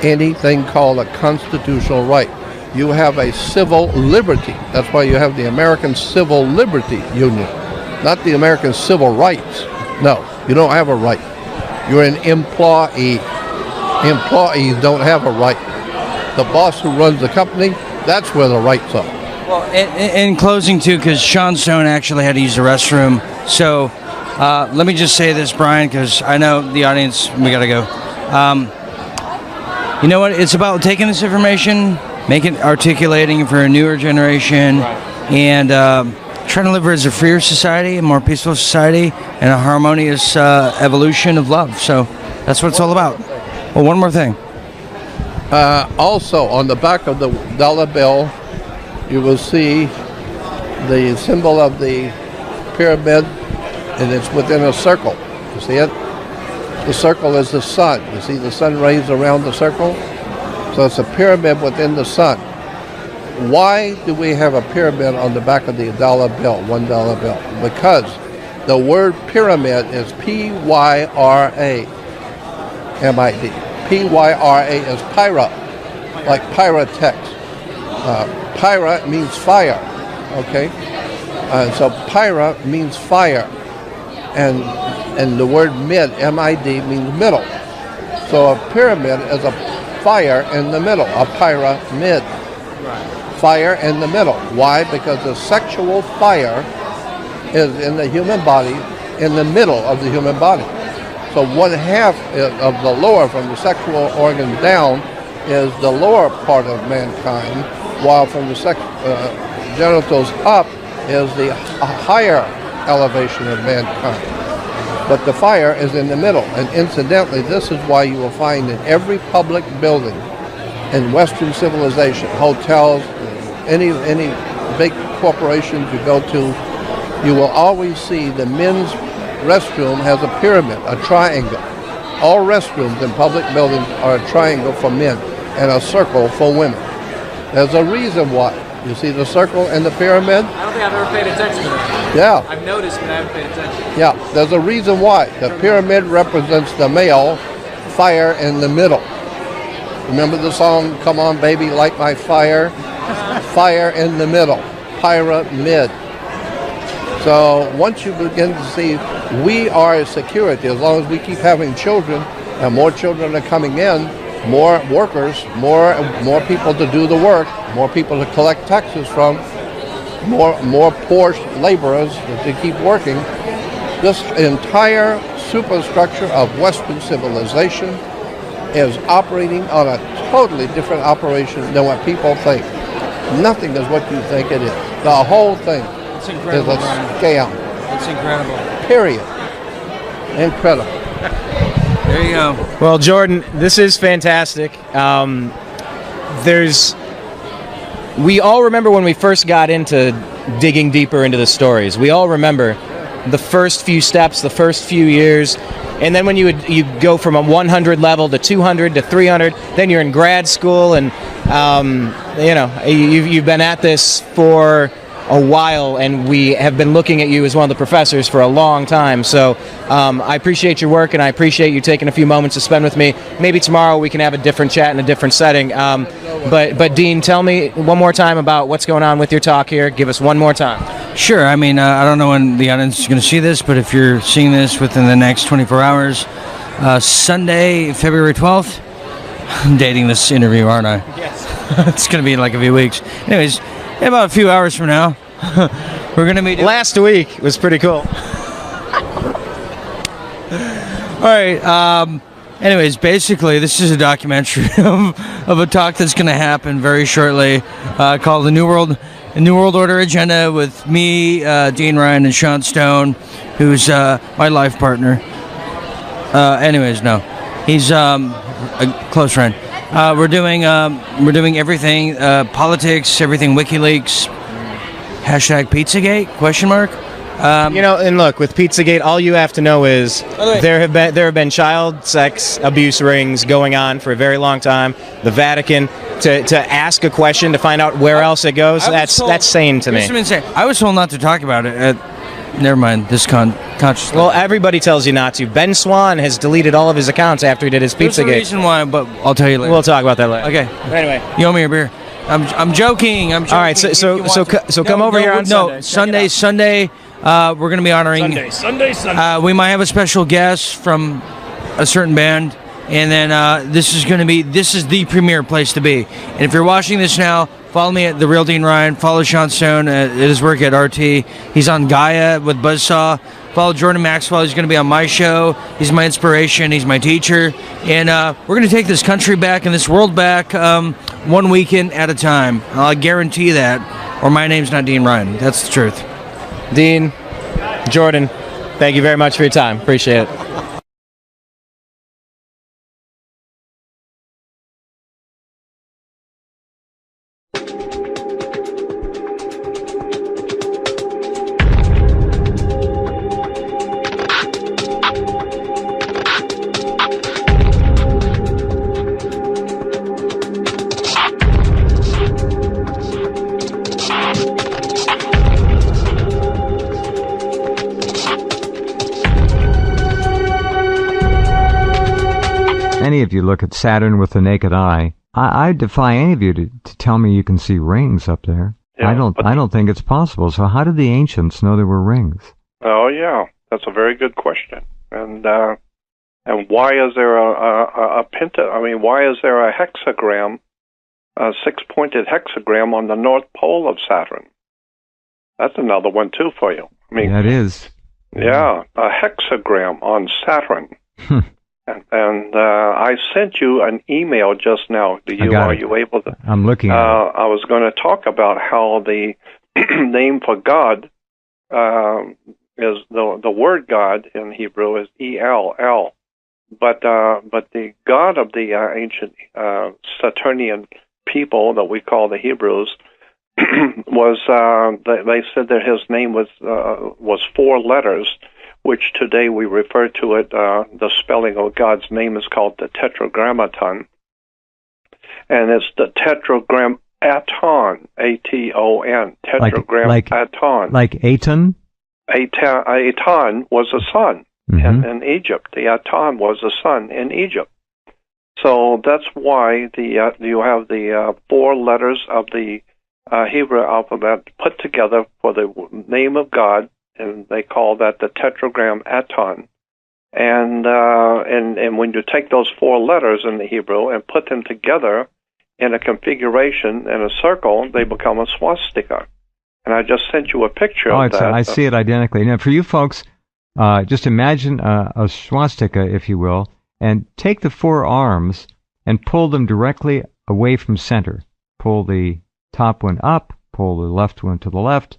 anything called a constitutional right. You have a civil liberty. That's why you have the American Civil Liberty Union, not the American Civil Rights. No, you don't have a right. You're an employee. Employees don't have a right. The boss who runs the company, that's where the rights are.
Well, in closing, too, because Sean Stone actually had to use the restroom. So let me just say this, Brian, because I know the audience, we got to go. You know what? It's about taking this information, articulating it for a newer generation, and trying to live as a freer society, a more peaceful society, and a harmonious evolution of love. So that's what it's all about. Well, one more thing.
Also, on the back of the dollar bill, you will see the symbol of the pyramid, and it's within a circle. You see it? The circle is the sun. You see the sun rays around the circle? So it's a pyramid within the sun. Why do we have a pyramid on the back of the dollar bill, $1 bill? Because the word pyramid is P-Y-R-A-M-I-D. P-Y-R-A is pyra, like pyrotechs. Pyra means fire, okay? So pyra means fire. And the word mid, M-I-D, means middle. So a pyramid is a fire in the middle, a pyramid. Fire in the middle. Why? Because the sexual fire is in the human body, in the middle of the human body. So one half of the lower, from the sexual organ down, is the lower part of mankind, while from the genitals up is the higher elevation of mankind. But the fire is in the middle. And incidentally, this is why you will find in every public building in Western civilization, hotels, any big corporations you go to, you will always see the men's restroom has a pyramid, a triangle. All restrooms in public buildings are a triangle for men and a circle for women. There's a reason why. You see the circle and the pyramid?
I don't think I've ever paid attention to that.
Yeah.
I've noticed, but I haven't paid attention.
Yeah, there's a reason why. The pyramid represents the male, fire in the middle. Remember the song, Come On Baby, Light My Fire? Fire in the middle, pyramid. So once you begin to see we are a security, as long as we keep having children, and more children are coming in, more workers, more people to do the work, more people to collect taxes from, more poor laborers to keep working. This entire superstructure of Western civilization is operating on a totally different operation than what people think. Nothing is what you think it is. The whole thing is a scam.
It's incredible.
Period. Incredible.
There you go.
Well, Jordan, this is fantastic. We all remember when we first got into digging deeper into the stories. We all remember the first few steps, the first few years, and then when you go from a 100 level to 200 to 300, then you're in grad school, and you've been at this for a while, and we have been looking at you as one of the professors for a long time. So I appreciate your work, and I appreciate you taking a few moments to spend with me. Maybe tomorrow we can have a different chat in a different setting. But Dean, tell me one more time about what's going on with your talk here. Give us one more time.
Sure. I mean, I don't know when the audience is going to see this, but if you're seeing this within the next 24 hours, Sunday, February 12th, I'm dating this interview, aren't I?
Yes.
It's going to be in like a few weeks. Anyways, in about a few hours from now, we're going to meet.
Last week was pretty cool.
All right. Anyways, basically, this is a documentary of a talk that's going to happen very shortly, called The New World Order Agenda, with me, Dean Ryan, and Sean Stone, who's my life partner. Anyways, no, he's a close friend. We're doing everything, politics, everything WikiLeaks, #Pizzagate, question mark.
And look, with Pizzagate, all you have to know is there have been child sex abuse rings going on for a very long time. The Vatican, to ask a question to find out where else it goes, that's sane to me.
Insane. I was told not to talk about it. Never mind. This conscious.
Well, everybody tells you not to. Ben Swan has deleted all of his accounts after he did his Pizzagate.
There's a reason why, but I'll tell you later.
We'll talk about that later.
Okay.
But anyway,
you owe me a beer. I'm joking. All
right. So come over here on Sunday.
Sunday. We're going to be honoring. Sunday. We might have a special guest from a certain band, and then this is the premier place to be. And if you're watching this now, follow me at The Real Dean Ryan. Follow Sean Stone at his work at RT. He's on Gaia with Buzzsaw. Follow Jordan Maxwell. He's going to be on my show. He's my inspiration. He's my teacher. And we're going to take this country back and this world back one weekend at a time. I'll guarantee that. Or my name's not Dean Ryan. That's the truth.
Dean, Jordan, thank you very much for your time. Appreciate it.
Any of you look at Saturn with the naked eye, I defy any of you to tell me you can see rings up there. Yeah, I don't think it's possible. So how did the ancients know there were rings?
Oh yeah, that's a very good question. And why is there a penta? I mean, why is there a hexagram, a six-pointed hexagram on the North Pole of Saturn? That's another one too for you. I mean,
that is.
Yeah, a hexagram on Saturn. And I sent you an email just now. Are you able to?
I'm looking at it.
I was going to talk about how the name for God is the word God in Hebrew is ELL, but the God of the ancient Saturnian people that we call the Hebrews was they said that his name was four letters, which today we refer to it, the spelling of God's name is called the Tetragrammaton. And it's the Tetragrammaton, A-T-O-N, Tetragrammaton.
Like Aton?
Aton was a sun in Egypt. The Aton was a sun in Egypt. So that's why you have the four letters of the Hebrew alphabet put together for the name of God, and they call that the Tetragrammaton. And when you take those 4 letters in the Hebrew and put them together in a configuration in a circle, they become a swastika. And I just sent you a picture of that.
I see it identically. Now, for you folks, just imagine a swastika, if you will, and take the 4 arms and pull them directly away from center. Pull the top one up, pull the left one to the left,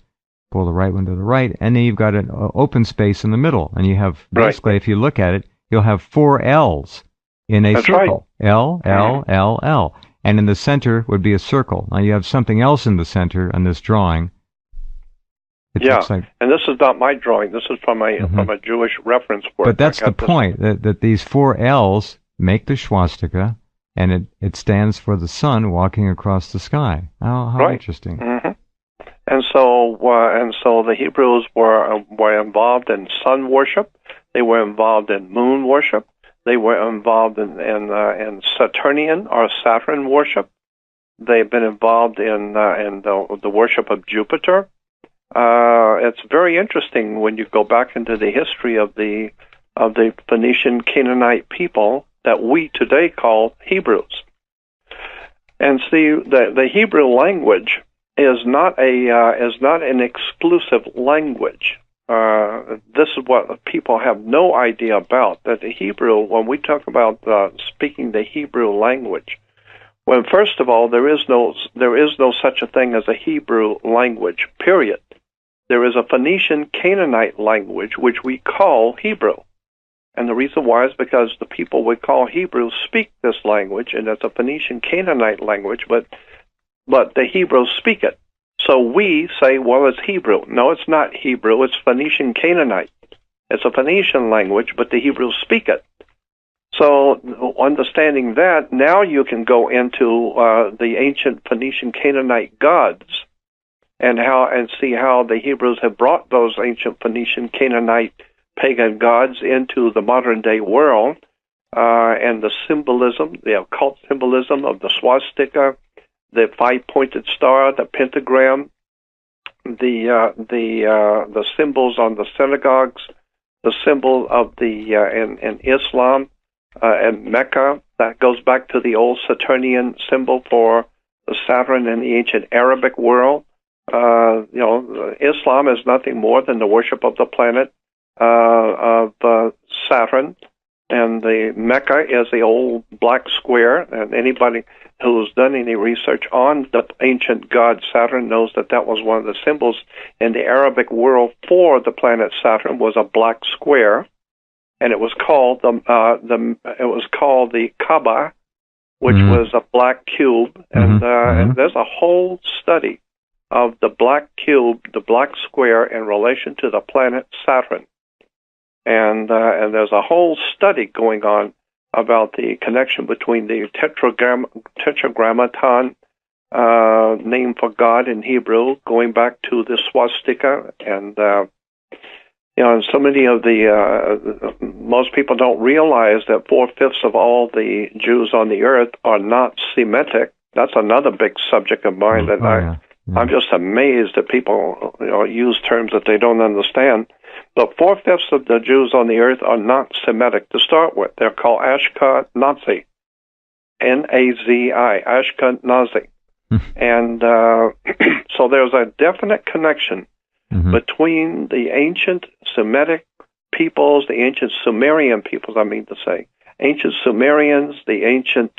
pull the right one to the right, and then you've got an open space in the middle. And you have, basically, if you look at it, you'll have 4 L's in a circle. Right. L, L, L, L. And in the center would be a circle. Now you have something else in the center on this drawing.
And this is not my drawing. This is from a Jewish reference work.
But that's the point, that these 4 L's make the swastika, and it stands for the sun walking across the sky. How interesting.
Mm-hmm. And so the Hebrews were involved in sun worship. They were involved in moon worship. They were involved in Saturnian or Saturn worship. They've been involved in the worship of Jupiter. It's very interesting when you go back into the history of the Phoenician Canaanite people that we today call Hebrews. And see, the Hebrew language is not an exclusive language. This is what people have no idea about, that the Hebrew, when we talk about speaking the Hebrew language, when first of all there is no such a thing as a Hebrew language, period. There is a Phoenician Canaanite language which we call Hebrew. And the reason why is because the people we call Hebrew speak this language, and it's a Phoenician Canaanite language, but the Hebrews speak it. So we say, well, it's Hebrew. No, it's not Hebrew. It's Phoenician Canaanite. It's a Phoenician language, but the Hebrews speak it. So understanding that, now you can go into the ancient Phoenician Canaanite gods and see how the Hebrews have brought those ancient Phoenician Canaanite pagan gods into the modern day world, and the symbolism, the occult symbolism of the swastika, the 5-pointed star, the pentagram, the symbols on the synagogues, the symbol of in Islam and Mecca, that goes back to the old Saturnian symbol for the Saturn in the ancient Arabic world. Islam is nothing more than the worship of the planet of Saturn, and the Mecca is the old black square, and anybody who's done any research on the ancient god Saturn knows that was one of the symbols in the Arabic world for the planet Saturn was a black square, and it was called the Kaaba, which was a black cube, and there's a whole study of the black cube, the black square, in relation to the planet Saturn. And there's a whole study going on about the connection between the tetragrammaton, name for God in Hebrew, going back to the swastika, and so many of most people don't realize that 4/5 of all the Jews on the earth are not Semitic. That's another big subject of mine that I'm just amazed that people use terms that they don't understand. But 4/5 of the Jews on the earth are not Semitic to start with. They're called Ashkenazi, N-A-Z-I, Ashkenazi. And so there's a definite connection between the ancient Semitic peoples, the ancient Sumerian peoples, ancient Sumerians, the ancient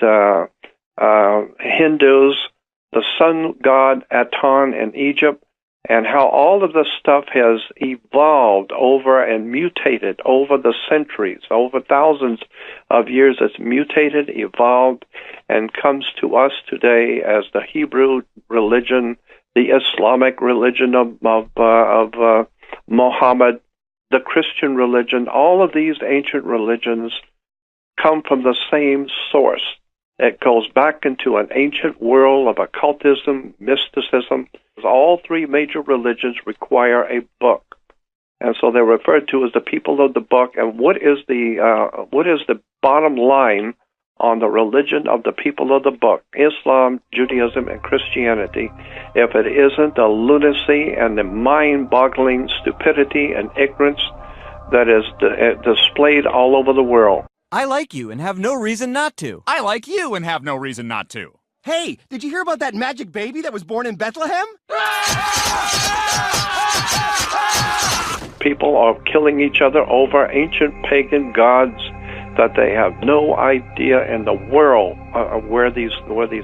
Hindus, the sun god Aton in Egypt, and how all of this stuff has evolved over and mutated over the centuries, over thousands of years. It's mutated, evolved, and comes to us today as the Hebrew religion, the Islamic religion of Muhammad, the Christian religion. All of these ancient religions come from the same source. It goes back into an ancient world of occultism, mysticism. All 3 major religions require a book, and so they're referred to as the people of the book. And what is the bottom line on the religion of the people of the book? Islam, Judaism, and Christianity. If it isn't the lunacy and the mind-boggling stupidity and ignorance that is displayed all over the world.
I like you and have no reason not to.
I like you and have no reason not to.
Hey, did you hear about that magic baby that was born in Bethlehem?
People are killing each other over ancient pagan gods that they have no idea in the world where these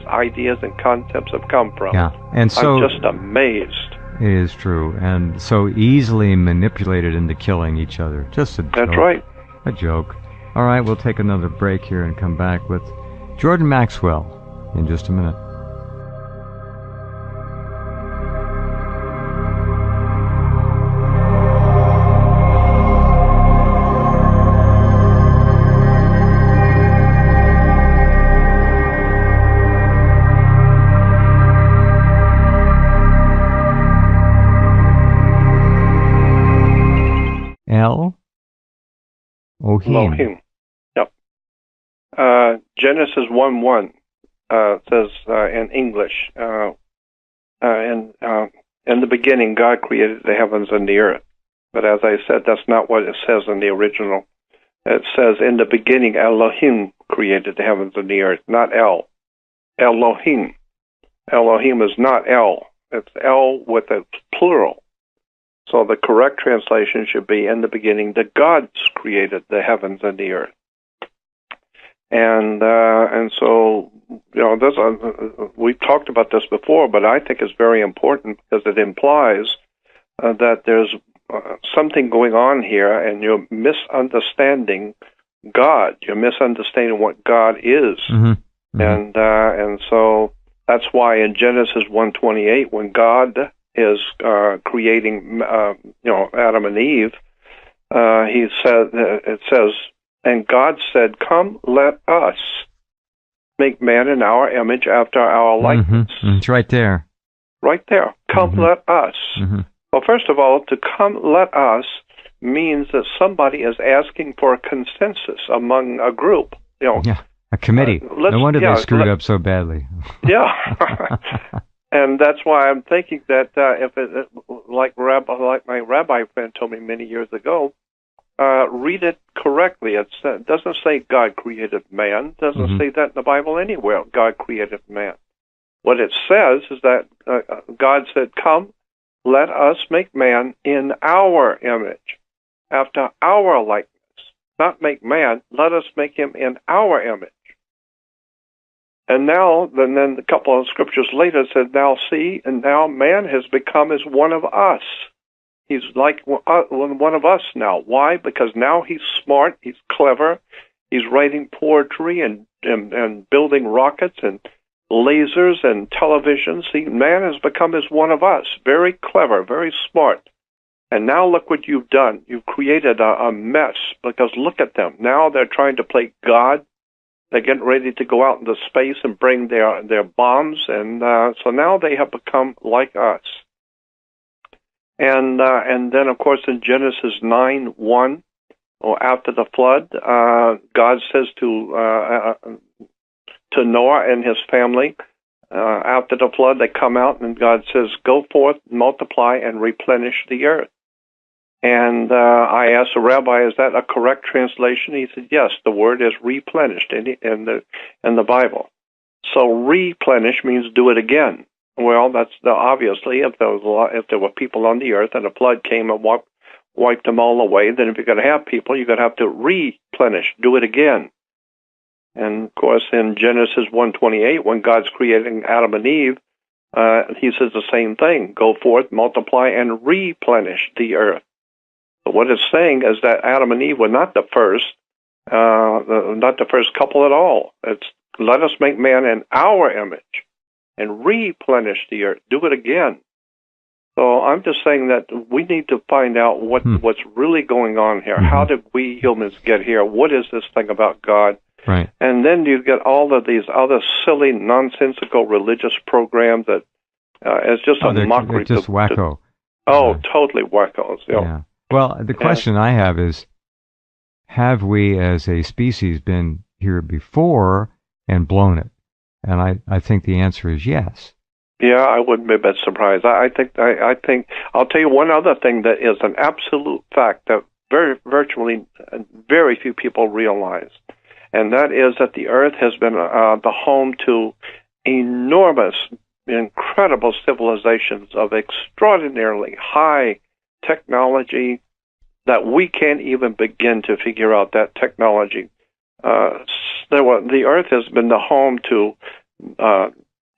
ideas and concepts have come from.
Yeah, and so
I'm just amazed.
It is true, and so easily manipulated into killing each other. Just a joke.
That's right.
A joke. All right, we'll take another break here and come back with Jordan Maxwell in just a minute.
Elohim. Yep. Genesis 1:1 says in English, in the beginning God created the heavens and the earth. But as I said, that's not what it says in the original. It says in the beginning Elohim created the heavens and the earth, not El. Elohim. Elohim is not El. It's El with a plural. So the correct translation should be, in the beginning, the gods created the heavens and the earth. And so, this, we've talked about this before, but I think it's very important because it implies that there's something going on here, and you're misunderstanding God. You're misunderstanding what God is. Mm-hmm. Mm-hmm. And so that's why in Genesis 1:28, when God is creating, Adam and Eve, it says, and God said, "Come, let us make man in our image, after our likeness."
Mm-hmm. It's right there.
Right there. Come, mm-hmm. Let us. Mm-hmm. Well, first of all, to come, let us means that somebody is asking for a consensus among a group.
Yeah, a committee. No wonder they screwed up so badly.
Yeah. And that's why I'm thinking that like my rabbi friend told me many years ago, read it correctly. It doesn't say God created man. It doesn't mm-hmm. say that in the Bible anywhere. God created man. What it says is that God said, "Come, let us make man in our image, after our likeness." Not make man. Let us make him in our image. And now, then a couple of scriptures later said, "Now see, and now man has become as one of us." He's like one of us now. Why? Because now he's smart, he's clever, he's writing poetry and building rockets and lasers and television. See, man has become as one of us. Very clever, very smart. And now look what you've done. You've created a mess, because look at them. Now they're trying to play God. They're getting ready to go out into space and bring their bombs, and so now they have become like us. And then, of course, in Genesis 9:1, or after the flood, God says to Noah and his family, after the flood, they come out, and God says, "Go forth, multiply, and replenish the earth." And I asked the rabbi, "Is that a correct translation?" He said, "Yes, the word is replenished in the Bible." So replenish means do it again. Well, that's obviously if there were people on the earth and a flood came and wiped them all away, then if you're going to have people, you're going to have to replenish, do it again. And of course, in Genesis 1:28, when God's creating Adam and Eve, He says the same thing: "Go forth, multiply, and replenish the earth." But what it's saying is that Adam and Eve were not the first couple at all. It's, let us make man in our image and replenish the earth. Do it again. So I'm just saying that we need to find out what's really going on here. Mm-hmm. How did we humans get here? What is this thing about God?
Right.
And then you get all of these other silly, nonsensical religious programs that is just a mockery.
They're just wacko.
Totally wackos.
Yeah. Well, the question I have is, have we as a species been here before and blown it? And I think the answer is yes.
Yeah, I wouldn't be a bit surprised. I think I'll tell you one other thing that is an absolute fact that virtually very few people realize. And that is that the Earth has been the home to enormous, incredible civilizations of extraordinarily high technology that we can't even begin to figure out that technology. The Earth has been the home to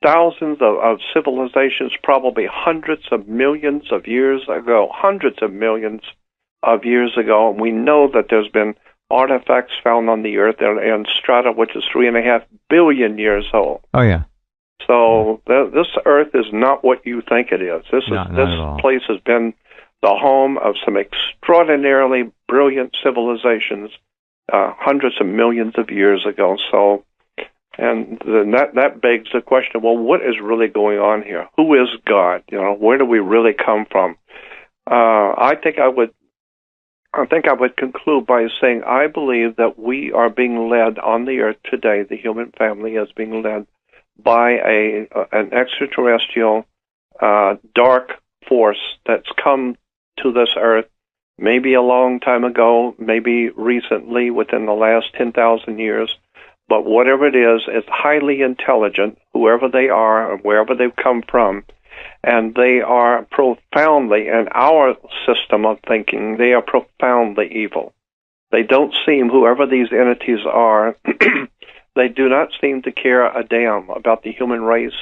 thousands of civilizations, probably hundreds of millions of years ago, and we know that there's been artifacts found on the Earth and strata, which is 3.5 billion years old.
Oh, yeah.
So this Earth is not what you think it is. This place has been the home of some extraordinarily brilliant civilizations hundreds of millions of years ago. So, and then that begs the question: well, what is really going on here? Who is God? Where do we really come from? I think I would conclude by saying I believe that we are being led on the Earth today. The human family is being led by an extraterrestrial dark force that's come to this Earth maybe a long time ago, maybe recently within the last 10,000 years. But whatever it is, it's highly intelligent, whoever they are and wherever they've come from. And they are profoundly, in our system of thinking, they are profoundly evil. They don't seem, whoever these entities are, they do not seem to care a damn about the human race.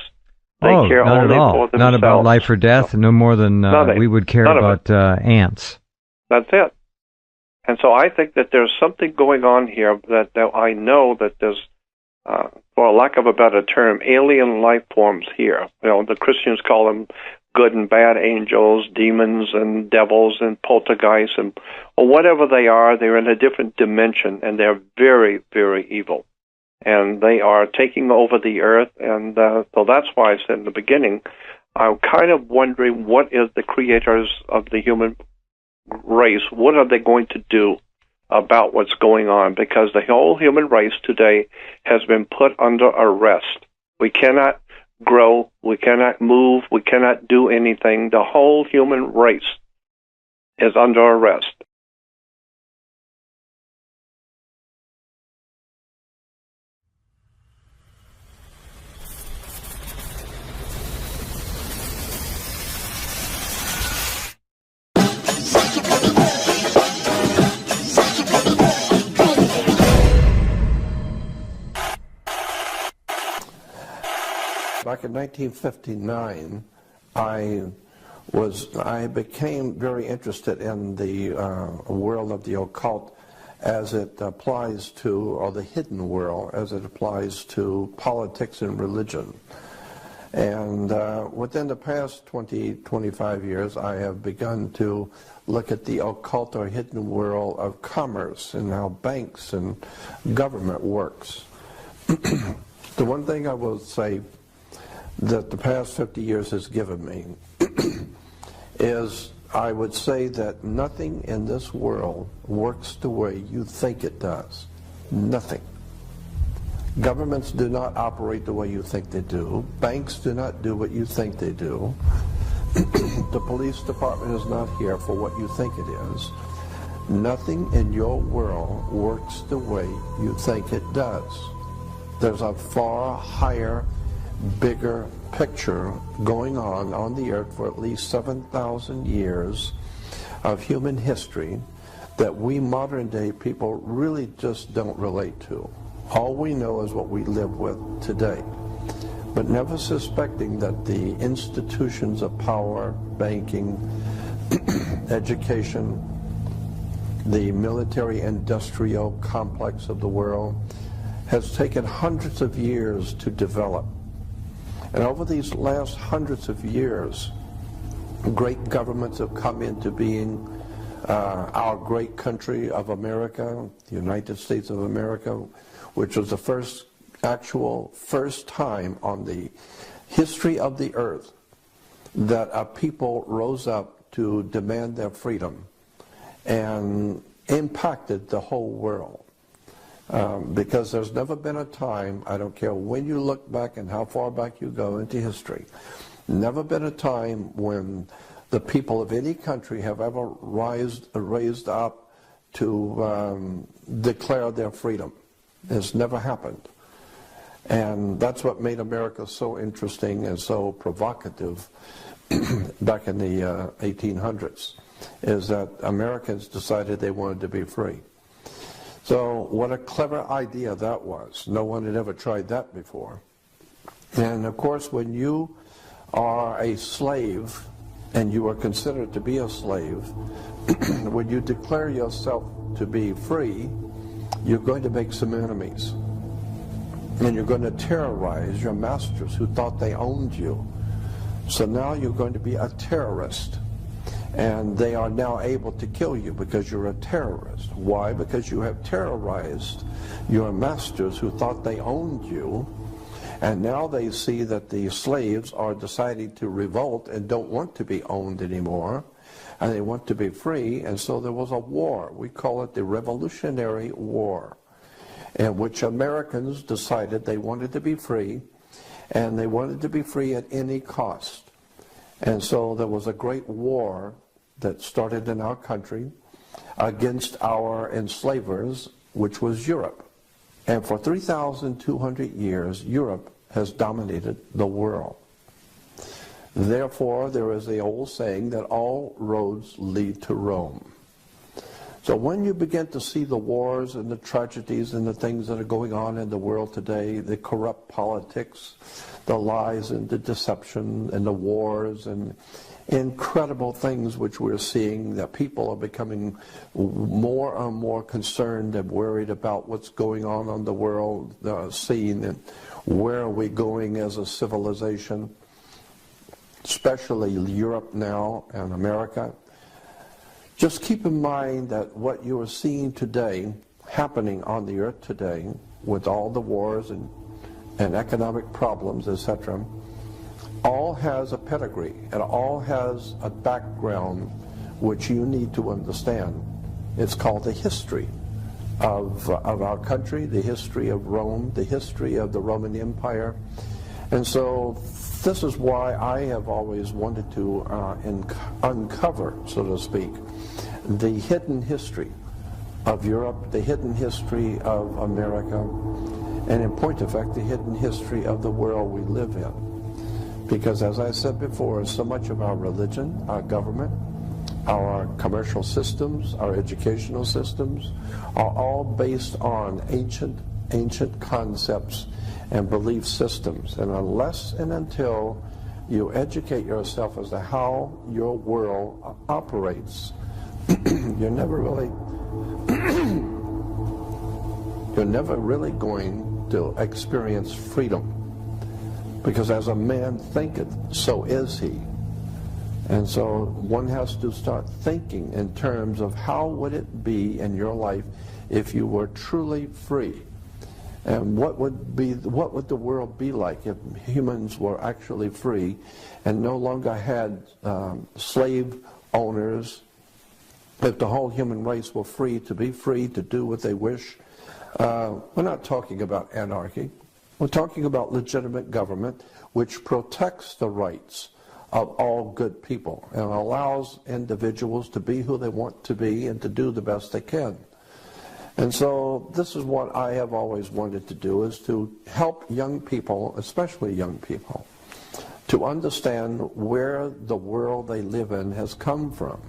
They care only for themselves.
Not about life or death, no more than we would care about ants.
That's it. And so I think that there's something going on here that I know that there's, for lack of a better term, alien life forms here. The Christians call them good and bad angels, demons and devils and poltergeists, or whatever they are. They're in a different dimension, and they're very, very evil. And they are taking over the Earth, and so that's why I said in the beginning, I'm kind of wondering what is the creators of the human race, what are they going to do about what's going on? Because the whole human race today has been put under arrest. We cannot grow, we cannot move, we cannot do anything. The whole human race is under arrest.
Back in 1959, I became very interested in the world of the occult as it applies to, or the hidden world as it applies to politics and religion. And within the past 25 years, I have begun to look at the occult or hidden world of commerce and how banks and government works. The one thing I will say that the past 50 years has given me is I would say that nothing in this world works the way you think it does. Nothing. Governments do not operate the way you think they do. Banks do not do what you think they do. The police department is not here for what you think it is. Nothing in your world works the way you think it does. There's a far higher, bigger picture going on the earth for at least 7,000 years of human history that we modern day people really just don't relate to. All we know is what we live with today, but never suspecting that the institutions of power, banking, education, the military-industrial complex of the world has taken hundreds of years to develop. And over these last hundreds of years, great governments have come into being. Our great country of America, the United States of America, which was the first time on the history of the earth that a people rose up to demand their freedom and impacted the whole world. Because there's never been a time, I don't care when you look back and how far back you go into history, never been a time when the people of any country have ever raised up to declare their freedom. It's never happened. And that's what made America so interesting and so provocative back in the 1800s, is that Americans decided they wanted to be free. So what a clever idea that was. No one had ever tried that before. And of course, when you are a slave and you are considered to be a slave, when you declare yourself to be free, you're going to make some enemies. And you're going to terrorize your masters who thought they owned you. So now you're going to be a terrorist. And they are now able to kill you because you're a terrorist. Why? Because you have terrorized your masters who thought they owned you. And now they see that the slaves are deciding to revolt and don't want to be owned anymore. And they want to be free. And so there was a war. We call it the Revolutionary War, in which Americans decided they wanted to be free. And they wanted to be free at any cost. And so there was a great war that started in our country against our enslavers, which was Europe. And for 3,200 years, Europe has dominated the world. Therefore, there is the old saying that all roads lead to Rome. So when you begin to see the wars and the tragedies and the things that are going on in the world today, the corrupt politics, the lies and the deception and the wars and incredible things which we're seeing, that people are becoming more and more concerned and worried about what's going on the world scene and where are we going as a civilization, especially Europe now and America. Just keep in mind that what you are seeing today, happening on the earth today, with all the wars and economic problems, etc., all has a pedigree and all has a background which you need to understand. It's called the history of our country, the history of Rome, the history of the Roman Empire. And so this is why I have always wanted to uncover, so to speak, the hidden history of Europe, the hidden history of America, and in point of fact, the hidden history of the world we live in. Because as I said before, so much of our religion, our government, our commercial systems, our educational systems are all based on ancient concepts and belief systems. And unless and until you educate yourself as to how your world operates, you're never really going to experience freedom. Because as a man thinketh, so is he. And so one has to start thinking in terms of how would it be in your life if you were truly free. And what would the world be like if humans were actually free and no longer had slave owners, if the whole human race were free to do what they wish. We're not talking about anarchy. We're talking about legitimate government which protects the rights of all good people and allows individuals to be who they want to be and to do the best they can. And so this is what I have always wanted to do, is to help young people, especially young people, to understand where the world they live in has come from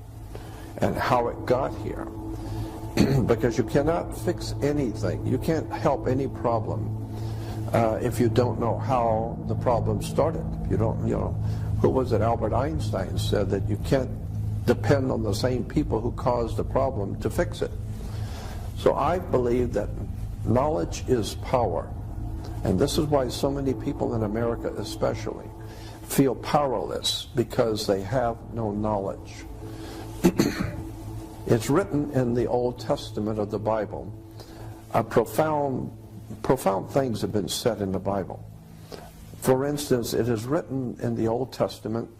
and how it got here. Because you cannot fix anything. You can't help any problem if you don't know how the problem started. If you don't, who was it? Albert Einstein said that you can't depend on the same people who caused the problem to fix it. So I believe that knowledge is power. And this is why so many people in America especially feel powerless, because they have no knowledge. It's written in the Old Testament of the Bible. Profound things have been said in the Bible. For instance, it is written in the Old Testament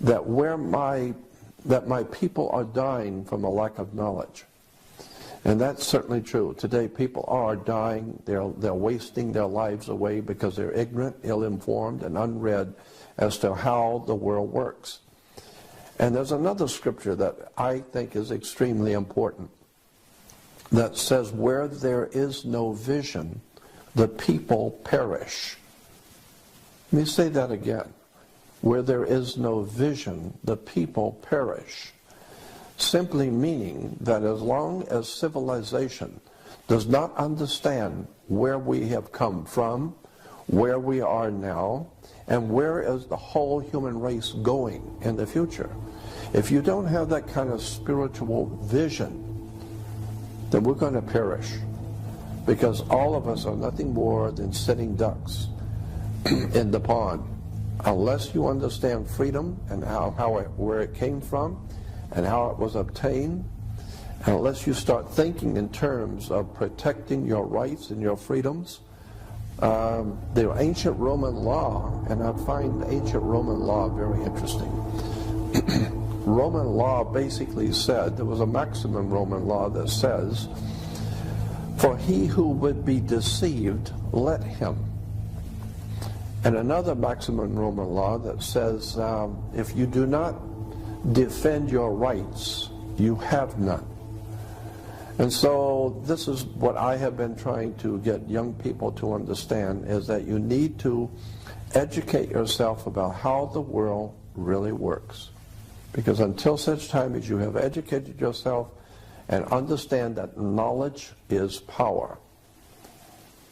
that my people are dying from a lack of knowledge. And that's certainly true. Today people are dying. They're wasting their lives away because they're ignorant, ill-informed, and unread as to how the world works. And there's another scripture that I think is extremely important. that says, where there is no vision, the people perish. Let me say that again. Where there is no vision, the people perish. Simply meaning that as long as civilization does not understand where we have come from, where we are now, and where is the whole human race going in the future, if you don't have that kind of spiritual vision, then we're going to perish. Because all of us are nothing more than sitting ducks in the pond. Unless you understand freedom and where it came from and how it was obtained, and unless you start thinking in terms of protecting your rights and your freedoms, the ancient Roman law, and I find ancient Roman law very interesting. Roman law basically said, there was a maximum Roman law that says, for he who would be deceived, let him. And another maximum Roman law that says, if you do not defend your rights, you have none. And so this is what I have been trying to get young people to understand, is that you need to educate yourself about how the world really works. Because until such time as you have educated yourself and understand that knowledge is power,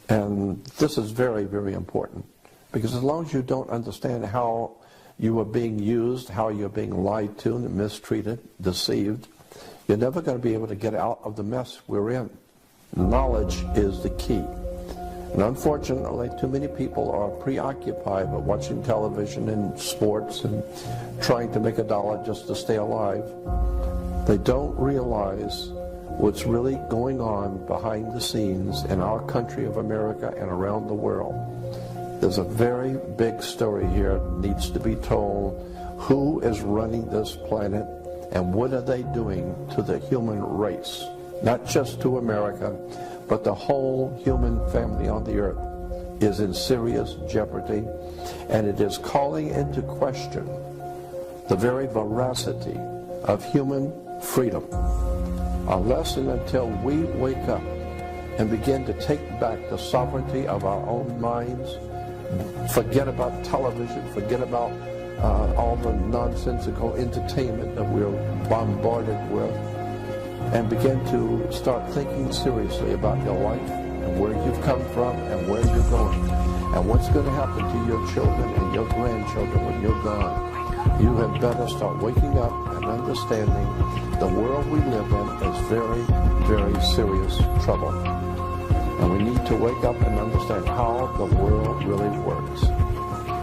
and this is very, very important, because as long as you don't understand how you are being used, how you're being lied to and mistreated, deceived, you're never going to be able to get out of the mess we're in. Knowledge is the key. And unfortunately, too many people are preoccupied with watching television and sports and trying to make a dollar just to stay alive. They don't realize what's really going on behind the scenes in our country of America and around the world. There's a very big story here that needs to be told. Who is running this planet and what are they doing to the human race? Not just to America, but the whole human family on the earth is in serious jeopardy, and it is calling into question the very veracity of human freedom. Unless and until we wake up and begin to take back the sovereignty of our own minds, forget about television, forget about all the nonsensical entertainment that we're bombarded with, and begin to start thinking seriously about your life and where you've come from and where you're going and what's going to happen to your children and your grandchildren when you're gone. You had better start waking up and understanding the world we live in is very, very serious trouble. And we need to wake up and understand how the world really works.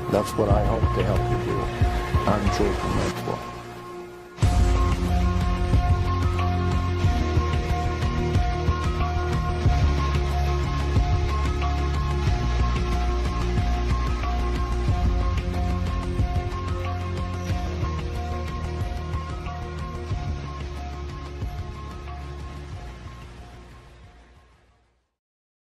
That's what I hope to help you do. I'm Jordan Maxwell.